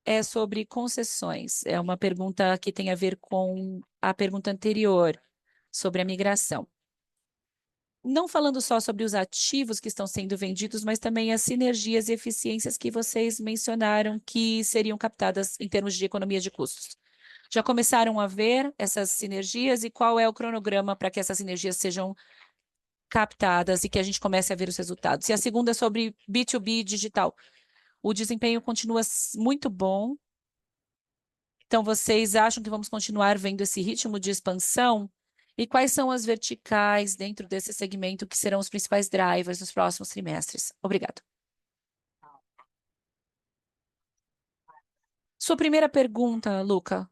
é sobre concessões. É uma pergunta que tem a ver com a pergunta anterior, sobre a migração. Não falando só sobre os ativos que estão sendo vendidos, mas também as sinergias e eficiências que vocês mencionaram que seriam captadas em termos de economia de custos. Já começaram a ver essas sinergias e qual é o cronograma para que essas sinergias sejam captadas e que a gente comece a ver os resultados? E a segunda é sobre B2B digital. O desempenho continua muito bom. Então, vocês acham que vamos continuar vendo esse ritmo de expansão? E quais são as verticais dentro desse segmento que serão os principais drivers nos próximos trimestres? Obrigado. Sua primeira pergunta, Luca.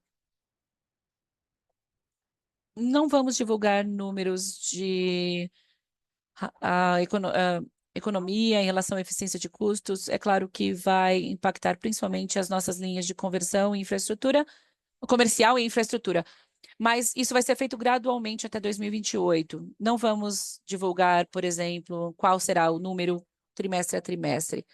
Não vamos divulgar números de economia em relação à eficiência de custos. É claro que vai impactar principalmente as nossas linhas de conversão e infraestrutura, comercial e infraestrutura. Mas isso vai ser feito gradualmente até 2028. Não vamos divulgar, por exemplo, qual será o número trimestre a trimestre.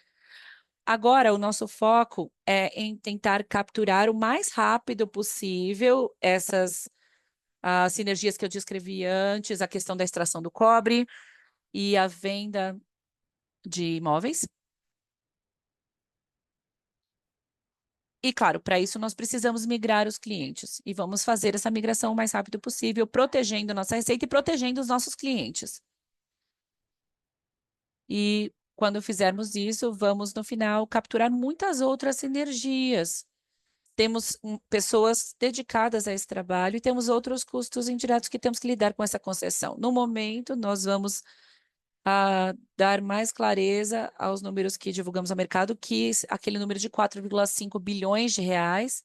Agora, o nosso foco é em tentar capturar o mais rápido possível essas sinergias que eu descrevi antes, a questão da extração do cobre e a venda de imóveis. E, claro, para isso nós precisamos migrar os clientes. E vamos fazer essa migração o mais rápido possível, protegendo nossa receita e protegendo os nossos clientes. E quando fizermos isso, vamos, no final, capturar muitas outras sinergias. Temos pessoas dedicadas a esse trabalho e temos outros custos indiretos que temos que lidar com essa concessão. No momento, nós vamos dar mais clareza aos números que divulgamos ao mercado, que aquele número de 4,5 bilhões de reais.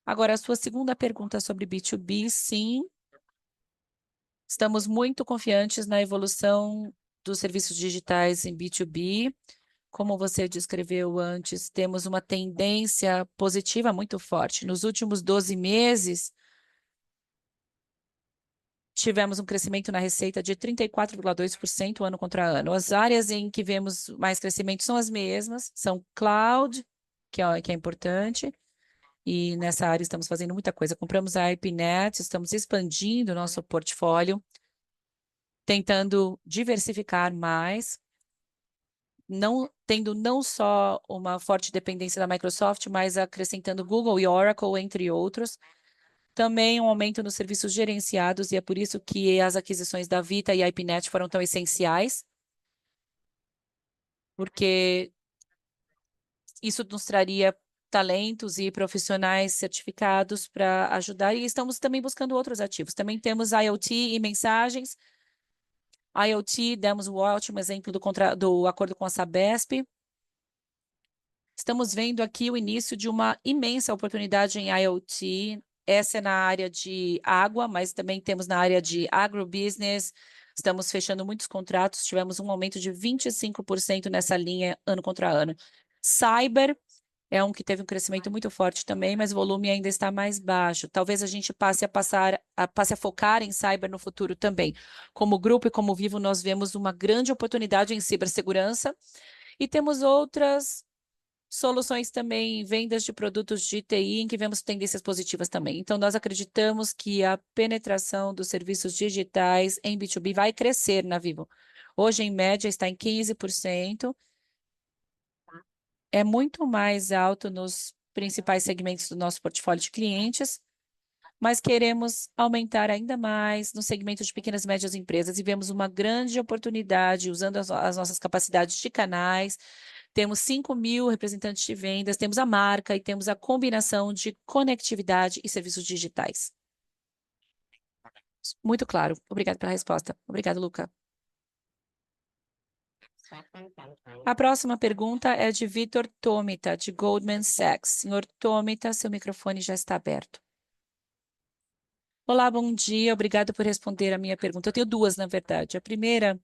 Agora, a sua segunda pergunta sobre B2B, sim. Estamos muito confiantes na evolução dos serviços digitais em B2B. Como você descreveu antes, temos uma tendência positiva muito forte. Nos últimos 12 meses, tivemos um crescimento na receita de 34,2% ano contra ano. As áreas em que vemos mais crescimento são as mesmas, são cloud, que é importante. E nessa área estamos fazendo muita coisa. Compramos a IPNet, estamos expandindo o nosso portfólio, tentando diversificar mais, tendo não só uma forte dependência da Microsoft, mas acrescentando Google e Oracle, entre outros. Também um aumento nos serviços gerenciados, e é por isso que as aquisições da Vita e a IPNet foram tão essenciais, porque isso nos traria talentos e profissionais certificados para ajudar, e estamos também buscando outros ativos. Também temos IoT e mensagens. IoT, demos o ótimo exemplo do acordo com a Sabesp. Estamos vendo aqui o início de uma imensa oportunidade em IoT. Essa é na área de água, mas também temos na área de agrobusiness. Estamos fechando muitos contratos, tivemos um aumento de 25% nessa linha ano contra ano. Cyber é um que teve um crescimento muito forte também, mas o volume ainda está mais baixo. Talvez a gente passe a focar em cyber no futuro também. Como grupo e como Vivo, nós vemos uma grande oportunidade em cibersegurança e temos outras soluções também, vendas de produtos de TI, em que vemos tendências positivas também. Então, nós acreditamos que a penetração dos serviços digitais em B2B vai crescer na Vivo. Hoje, em média, está em 15%. É muito mais alto nos principais segmentos do nosso portfólio de clientes, mas queremos aumentar ainda mais no segmento de pequenas e médias empresas e vemos uma grande oportunidade usando as nossas capacidades de canais. Temos 5.000 representantes de vendas, temos a marca e temos a combinação de conectividade e serviços digitais. Muito claro. Obrigada pela resposta. Obrigado, Luca. A próxima pergunta é de Vitor Tomita, de Goldman Sachs. Senhor Tomita, seu microfone já está aberto. Olá, bom dia. Obrigado por responder a minha pergunta. Eu tenho duas, na verdade. A primeira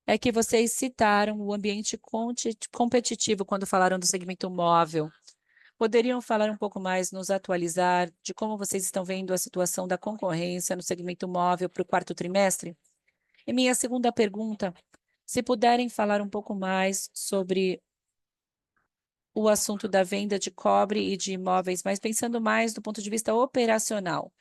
é que vocês citaram o ambiente competitivo quando falaram do segmento móvel. Poderiam falar um pouco mais, nos atualizar de como vocês estão vendo a situação da concorrência no segmento móvel para o quarto trimestre? E minha segunda pergunta, se puderem falar um pouco mais sobre o assunto da venda de cobre e de imóveis, mas pensando mais do ponto de vista operacional.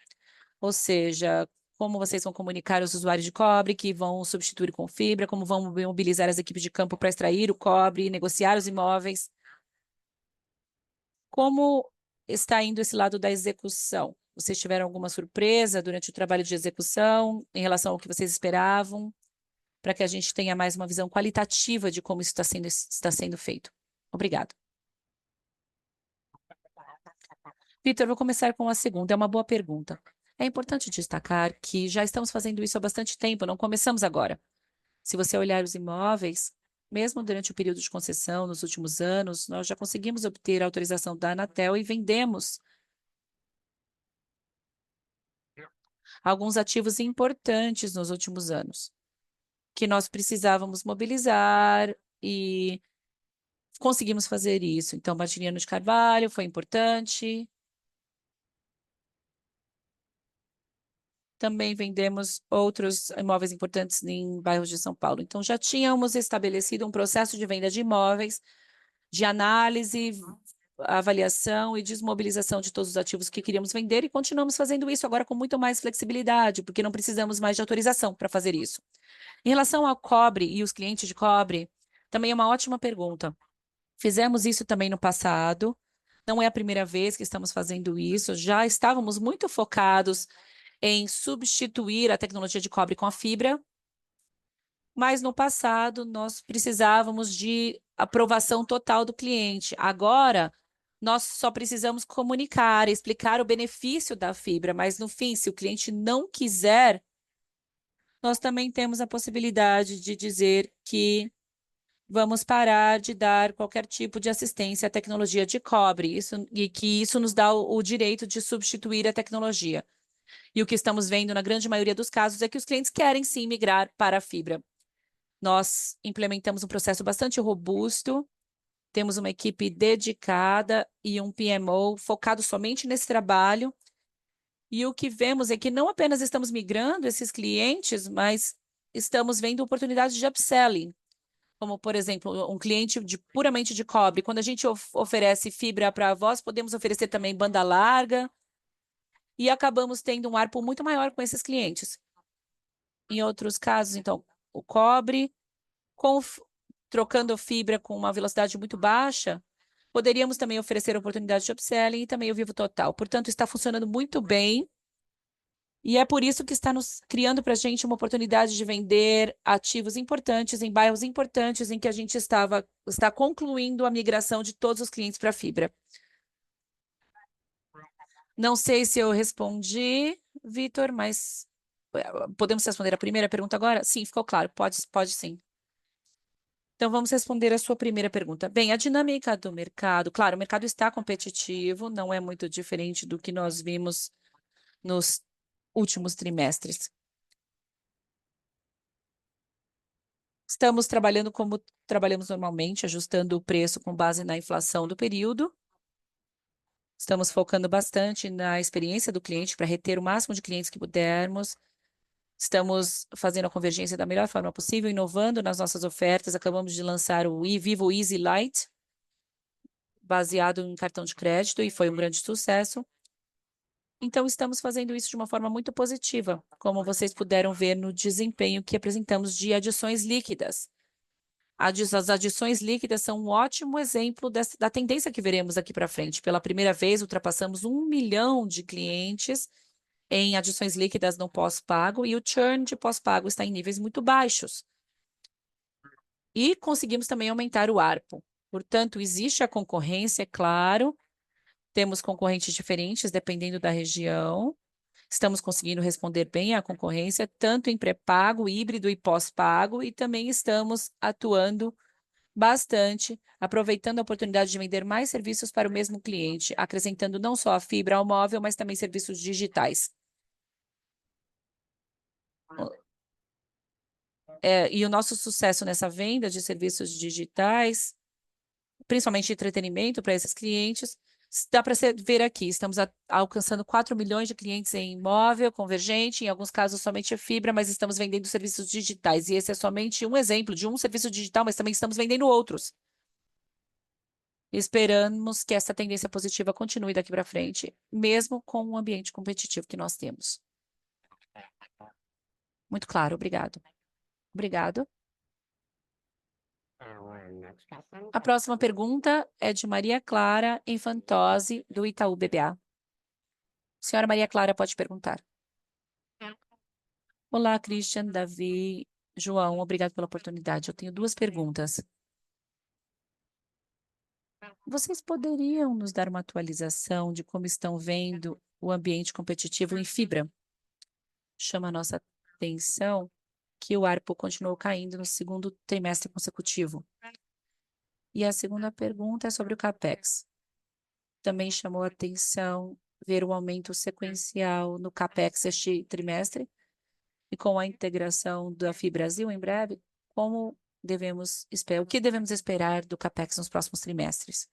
Ou seja, como vocês vão comunicar os usuários de cobre que vão substituir com fibra, como vão mobilizar as equipes de campo para extrair o cobre, negociar os imóveis. Como está indo esse lado da execução? Vocês tiveram alguma surpresa durante o trabalho de execução em relação ao que vocês esperavam, para que a gente tenha mais uma visão qualitativa de como isso está sendo feito? Obrigado. Vitor, vou começar com a segunda. É uma boa pergunta. É importante destacar que já estamos fazendo isso há bastante tempo, não começamos agora. Se você olhar os imóveis, mesmo durante o período de concessão, nos últimos anos, nós já conseguimos obter a autorização da Anatel e vendemos alguns ativos importantes nos últimos anos, que nós precisávamos mobilizar e conseguimos fazer isso. Então, Martiniano de Carvalho foi importante. Também vendemos outros imóveis importantes em bairros de São Paulo. Então, já tínhamos estabelecido um processo de venda de imóveis, de análise, avaliação e desmobilização de todos os ativos que queríamos vender e continuamos fazendo isso agora com muito mais flexibilidade, porque não precisamos mais de autorização para fazer isso. Em relação ao cobre e os clientes de cobre, também é uma ótima pergunta. Fizemos isso também no passado, não é a primeira vez que estamos fazendo isso, já estávamos muito focados em substituir a tecnologia de cobre com a fibra, mas no passado nós precisávamos de aprovação total do cliente. Agora, nós só precisamos comunicar, explicar o benefício da fibra, mas no fim, se o cliente não quiser, nós também temos a possibilidade de dizer que vamos parar de dar qualquer tipo de assistência à tecnologia de cobre, e que isso nos dá o direito de substituir a tecnologia. E o que estamos vendo na grande maioria dos casos é que os clientes querem sim migrar para a fibra. Nós implementamos um processo bastante robusto, temos uma equipe dedicada e um PMO focado somente nesse trabalho. E o que vemos é que não apenas estamos migrando esses clientes, mas estamos vendo oportunidades de upselling. como, por exemplo, um cliente puramente de cobre. Quando a gente oferece fibra para a voz, podemos oferecer também banda larga e acabamos tendo um ARPU muito maior com esses clientes. Em outros casos, então, o cobre, com, trocando fibra com uma velocidade muito baixa, poderíamos também oferecer oportunidade de upselling e também o Vivo Total. Portanto, está funcionando muito bem. E é por isso que está nos criando para a gente uma oportunidade de vender ativos importantes em bairros importantes em que a gente está concluindo a migração de todos os clientes para a fibra. Não sei se eu respondi, Vitor, mas podemos responder a primeira pergunta agora? Sim, ficou claro. Pode sim. Então, vamos responder a sua primeira pergunta. Bem, a dinâmica do mercado, claro, o mercado está competitivo, não é muito diferente do que nós vimos nos últimos trimestres. Estamos trabalhando como trabalhamos normalmente, ajustando o preço com base na inflação do período. Estamos focando bastante na experiência do cliente para reter o máximo de clientes que pudermos. Estamos fazendo a convergência da melhor forma possível, inovando nas nossas ofertas. Acabamos de lançar o Vivo Easy Lite, baseado em cartão de crédito, e foi um grande sucesso. Então, estamos fazendo isso de uma forma muito positiva, como vocês puderam ver no desempenho que apresentamos de adições líquidas. As adições líquidas são um ótimo exemplo da tendência que veremos aqui para frente. Pela primeira vez, ultrapassamos 1 milhão de clientes em adições líquidas no pós-pago e o churn de pós-pago está em níveis muito baixos. E conseguimos também aumentar o ARPU. Portanto, existe a concorrência, é claro. Temos concorrentes diferentes dependendo da região. Estamos conseguindo responder bem à concorrência, tanto em pré-pago, híbrido e pós-pago, e também estamos atuando bastante, aproveitando a oportunidade de vender mais serviços para o mesmo cliente, acrescentando não só a fibra ao móvel, mas também serviços digitais. E o nosso sucesso nessa venda de serviços digitais, principalmente de entretenimento para esses clientes, dá para ver aqui. Estamos alcançando 4 milhões de clientes em móvel, convergente, em alguns casos somente fibra, mas estamos vendendo serviços digitais. E esse é somente um exemplo de um serviço digital, mas também estamos vendendo outros. Esperamos que essa tendência positiva continue daqui para frente, mesmo com o ambiente competitivo que nós temos. Muito claro, obrigado. Obrigado. A próxima pergunta é de Maria Clara Infantozzi, do Itaú BBA. Senhora Maria Clara, pode perguntar. Olá, Christian, Davi, João, obrigado pela oportunidade. Eu tenho duas perguntas. Vocês poderiam nos dar uma atualização de como estão vendo o ambiente competitivo em fibra? Chama a nossa atenção que o ARPU continuou caindo no segundo trimestre consecutivo. E a segunda pergunta é sobre o CAPEX. Também chamou a atenção ver o aumento sequencial no CAPEX este trimestre e com a integração da FiBrasil em breve, como devemos esperar, o que devemos esperar do CAPEX nos próximos trimestres?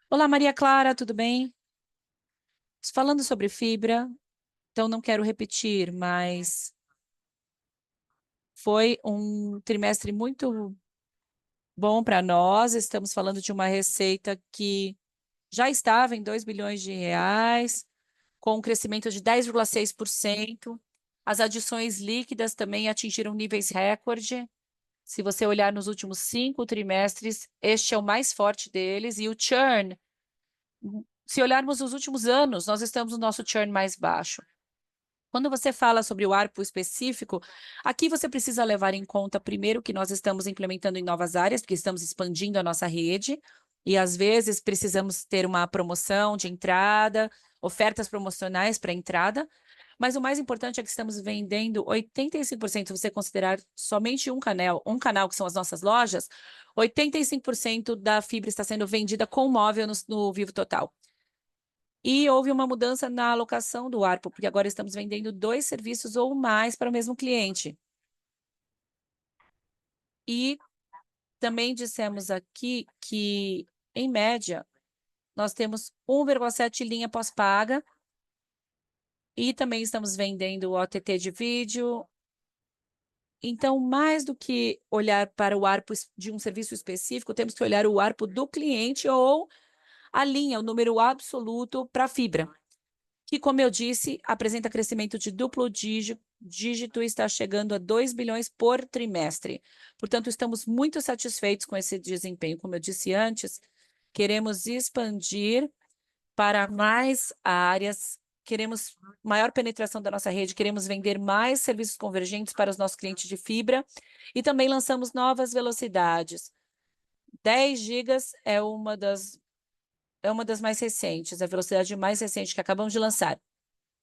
Olá, Maria Clara, tudo bem? Falando sobre fibra, então não quero repetir, mas foi um trimestre muito bom para nós. Estamos falando de uma receita que já estava em 2 bilhões de reais, com um crescimento de 10,6%. As adições líquidas também atingiram níveis recorde. Se você olhar nos últimos 5 trimestres, este é o mais forte deles. E o churn, se olharmos os últimos anos, nós estamos no nosso churn mais baixo. Quando você fala sobre o ARPU específico, aqui você precisa levar em conta, primeiro, que nós estamos implementando em novas áreas, porque estamos expandindo a nossa rede, e às vezes precisamos ter uma promoção de entrada, ofertas promocionais para entrada, mas o mais importante é que estamos vendendo 85%, se você considerar somente um canal que são as nossas lojas, 85% da fibra está sendo vendida com móvel no Vivo Total. E houve uma mudança na alocação do ARPU, porque agora estamos vendendo 2 serviços ou mais para o mesmo cliente. E também dissemos aqui que, em média, nós temos 1,7 linha pós-paga E também estamos vendendo o OTT de vídeo. Então, mais do que olhar para o ARPU de um serviço específico, temos que olhar o ARPU do cliente ou a linha, o número absoluto para a fibra, que, como eu disse, apresenta crescimento de duplo dígito e está chegando a 2 bilhões por trimestre. Portanto, estamos muito satisfeitos com esse desempenho. Como eu disse antes, queremos expandir para mais áreas, queremos maior penetração da nossa rede, queremos vender mais serviços convergentes para os nossos clientes de fibra e também lançamos novas velocidades. 10 gigas é uma das mais recentes, a velocidade mais recente que acabamos de lançar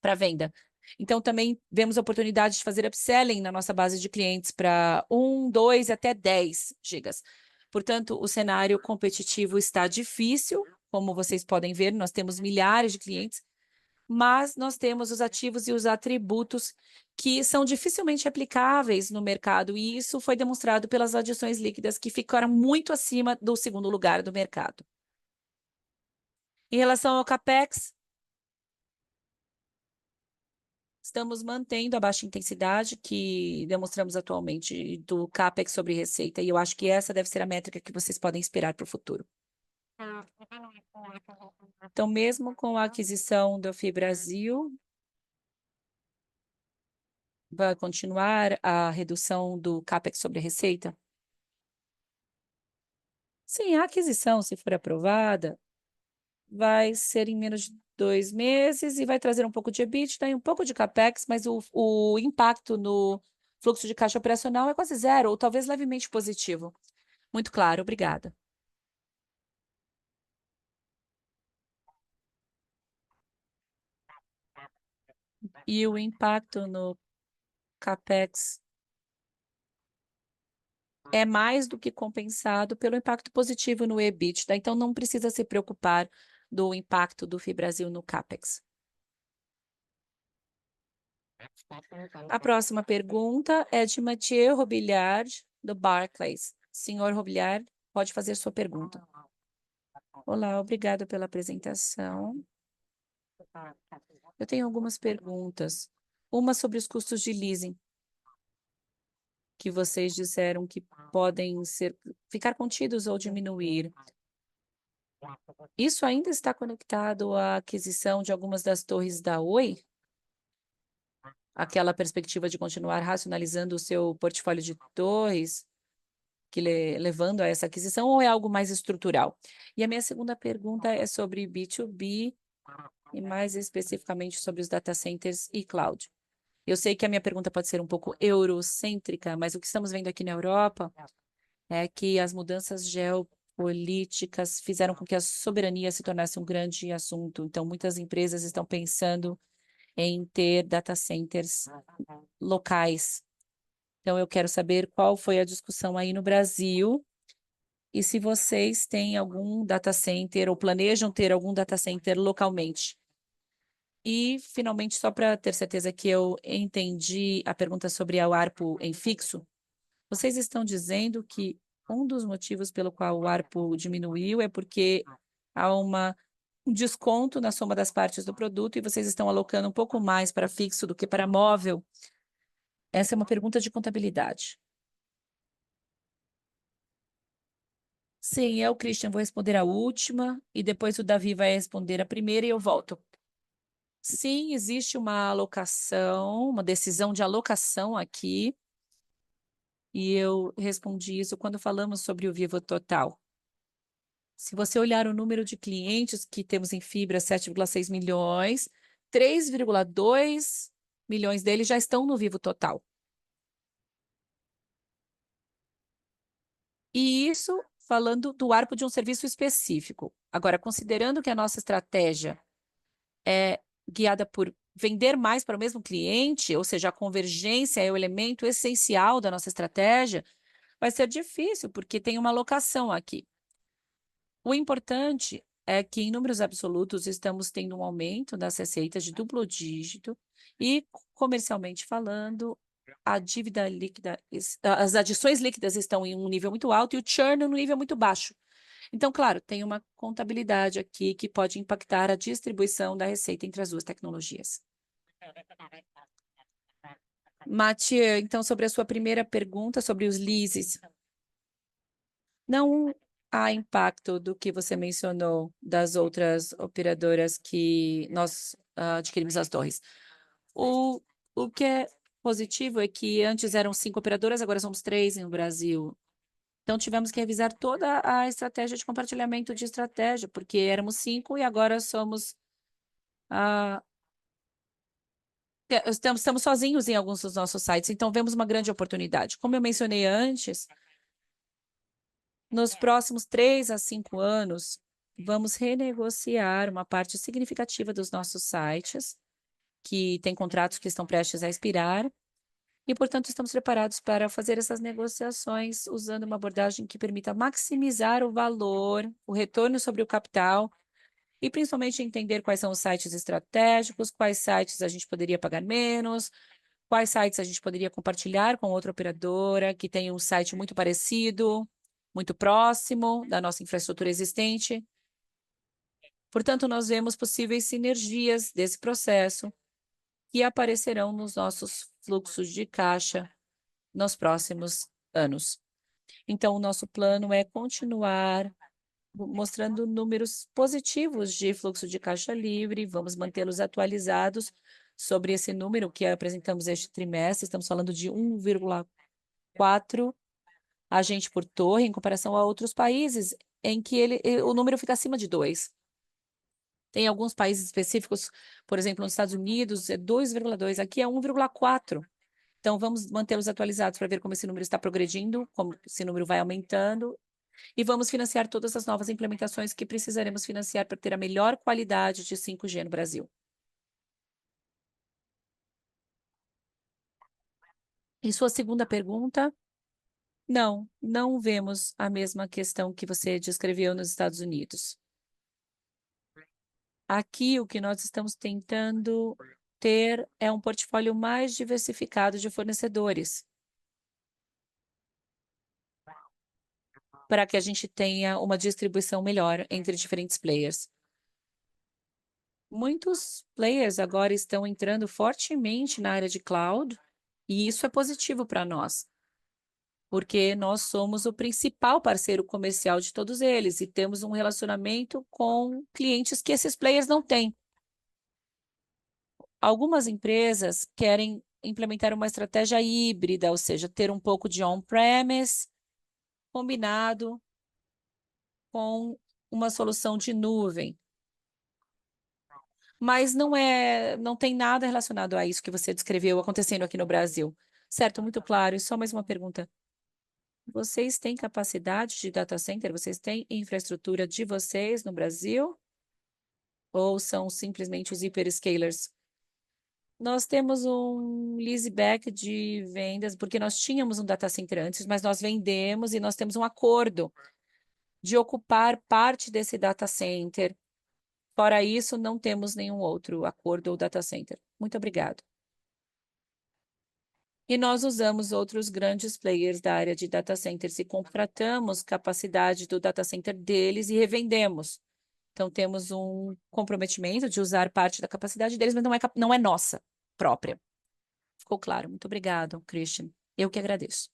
para venda. Então, também vemos a oportunidade de fazer upselling na nossa base de clientes para 1, 2 até 10 gigas. Portanto, o cenário competitivo está difícil, como vocês podem ver, nós temos milhares de clientes, mas nós temos os ativos e os atributos que são dificilmente aplicáveis no mercado, e isso foi demonstrado pelas adições líquidas que ficaram muito acima do segundo lugar do mercado. Em relação ao CAPEX, estamos mantendo a baixa intensidade que demonstramos atualmente do CAPEX sobre receita, e eu acho que essa deve ser a métrica que vocês podem esperar para o futuro. Então, mesmo com a aquisição do FiBrasil, vai continuar a redução do CAPEX sobre receita? Sim, a aquisição, se for aprovada, vai ser em menos de 2 meses e vai trazer um pouco de EBITDA e um pouco de CAPEX, mas o impacto no fluxo de caixa operacional é quase zero, ou talvez levemente positivo. Muito claro, obrigada. E o impacto no CAPEX é mais do que compensado pelo impacto positivo no EBITDA, então não precisa se preocupar do impacto do FiBrasil no CAPEX. A próxima pergunta é de Mathieu Robillard, do Barclays. Senhor Robillard, pode fazer sua pergunta. Olá, obrigado pela apresentação. Eu tenho algumas perguntas. Uma sobre os custos de leasing, que vocês disseram que podem ficar contidos ou diminuir. Isso ainda está conectado à aquisição de algumas das torres da Oi? Aquela perspectiva de continuar racionalizando o seu portfólio de torres, que levando a essa aquisição, ou é algo mais estrutural? E a minha segunda pergunta é sobre B2B e mais especificamente sobre os data centers e cloud. Eu sei que a minha pergunta pode ser um pouco eurocêntrica, mas o que estamos vendo aqui na Europa é que as mudanças geopolíticas fizeram com que a soberania se tornasse um grande assunto. Então, muitas empresas estão pensando em ter data centers locais. Então, eu quero saber qual foi a discussão aí no Brasil e se vocês têm algum data center ou planejam ter algum data center localmente. E, finalmente, só para ter certeza que eu entendi a pergunta sobre a ARPU em fixo, vocês estão dizendo que um dos motivos pelo qual o ARPU diminuiu é porque há um desconto na soma das partes do produto e vocês estão alocando um pouco mais para fixo do que para móvel? Essa é uma pergunta de contabilidade. Sim, eu, Christian, vou responder a última e depois o Davi vai responder a primeira e eu volto. Sim, existe uma alocação, uma decisão de alocação aqui, e eu respondi isso quando falamos sobre o Vivo Total. Se você olhar o número de clientes que temos em fibra, 7,6 milhões, 3,2 milhões deles já estão no Vivo Total. E isso falando do ARPU de um serviço específico. Agora, considerando que a nossa estratégia é guiada por vender mais para o mesmo cliente, ou seja, a convergência é o elemento essencial da nossa estratégia, vai ser difícil, porque tem uma alocação aqui. O importante é que, em números absolutos, estamos tendo um aumento das receitas de duplo dígito e, comercialmente falando, a dívida líquida, as adições líquidas estão em um nível muito alto e o churn no nível muito baixo. Então, claro, tem uma contabilidade aqui que pode impactar a distribuição da receita entre as duas tecnologias. Mathieu, então, sobre a sua primeira pergunta sobre os leases, não há impacto do que você mencionou das outras operadoras que nós adquirimos as torres. O, o que é positivo é que antes eram 5 operadoras, agora somos 3 no Brasil. Então, tivemos que revisar toda a estratégia de compartilhamento de estratégia, porque éramos 5 e agora somos. ah, estamos sozinhos em alguns dos nossos sites, então vemos uma grande oportunidade. Como eu mencionei antes, nos próximos 3 a 5 anos, vamos renegociar uma parte significativa dos nossos sites, que têm contratos que estão prestes a expirar, e, portanto, estamos preparados para fazer essas negociações usando uma abordagem que permita maximizar o valor, o retorno sobre o capital, e principalmente entender quais são os sites estratégicos, quais sites a gente poderia pagar menos, quais sites a gente poderia compartilhar com outra operadora que tem um site muito parecido, muito próximo da nossa infraestrutura existente. Portanto, nós vemos possíveis sinergias desse processo que aparecerão nos nossos fluxos de caixa nos próximos anos. Então, o nosso plano é continuar mostrando números positivos de fluxo de caixa livre, vamos mantê-los atualizados sobre esse número que apresentamos este trimestre. Estamos falando de 1,4 agente por torre, em comparação a outros países em que o número fica acima de 2. Tem alguns países específicos, por exemplo, nos Estados Unidos, é 2,2, aqui é 1,4. Então, vamos mantê-los atualizados para ver como esse número está progredindo, como esse número vai aumentando, e vamos financiar todas as novas implementações que precisaremos financiar para ter a melhor qualidade de 5G no Brasil. E sua segunda pergunta? Não vemos a mesma questão que você descreveu nos Estados Unidos. Aqui, o que nós estamos tentando ter é um portfólio mais diversificado de fornecedores, para que a gente tenha uma distribuição melhor entre diferentes players. Muitos players agora estão entrando fortemente na área de cloud, e isso é positivo para nós, porque nós somos o principal parceiro comercial de todos eles e temos um relacionamento com clientes que esses players não têm. Algumas empresas querem implementar uma estratégia híbrida, ou seja, ter um pouco de on-premise combinado com uma solução de nuvem. Mas não tem nada relacionado a isso que você descreveu acontecendo aqui no Brasil. Certo, muito claro. E só mais uma pergunta. Vocês têm capacidade de data center? Vocês têm infraestrutura de vocês no Brasil? Ou são simplesmente os hyperscalers? Nós temos um leaseback de vendas, porque nós tínhamos um data center antes, mas nós vendemos e nós temos um acordo de ocupar parte desse data center. Fora isso, não temos nenhum outro acordo ou data center. Muito obrigado. E nós usamos outros grandes players da área de data centers e contratamos capacidade do data center deles e revendemos. Então, temos um comprometimento de usar parte da capacidade deles, mas não é nossa própria. Ficou claro? Muito obrigado, Christian. Eu que agradeço.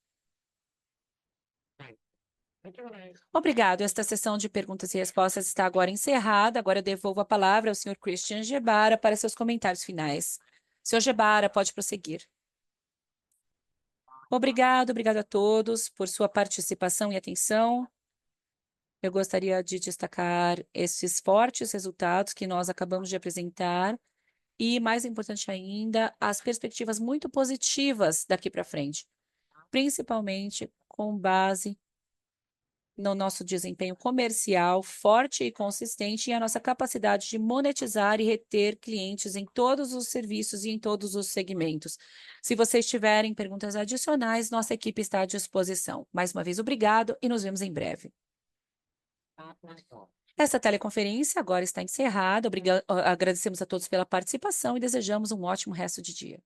Obrigado. Esta sessão de perguntas e respostas está agora encerrada. Agora eu devolvo a palavra ao senhor Christian Gebara para seus comentários finais. Senhor Gebara, pode prosseguir. Obrigado a todos por sua participação e atenção. Eu gostaria de destacar esses fortes resultados que nós acabamos de apresentar e, mais importante ainda, as perspectivas muito positivas daqui para frente, principalmente com base no nosso desempenho comercial forte e consistente e a nossa capacidade de monetizar e reter clientes em todos os serviços e em todos os segmentos. Se vocês tiverem perguntas adicionais, nossa equipe está à disposição. Mais uma vez, obrigado e nos vemos em breve. Essa teleconferência agora está encerrada. Agradecemos a todos pela participação e desejamos um ótimo resto de dia.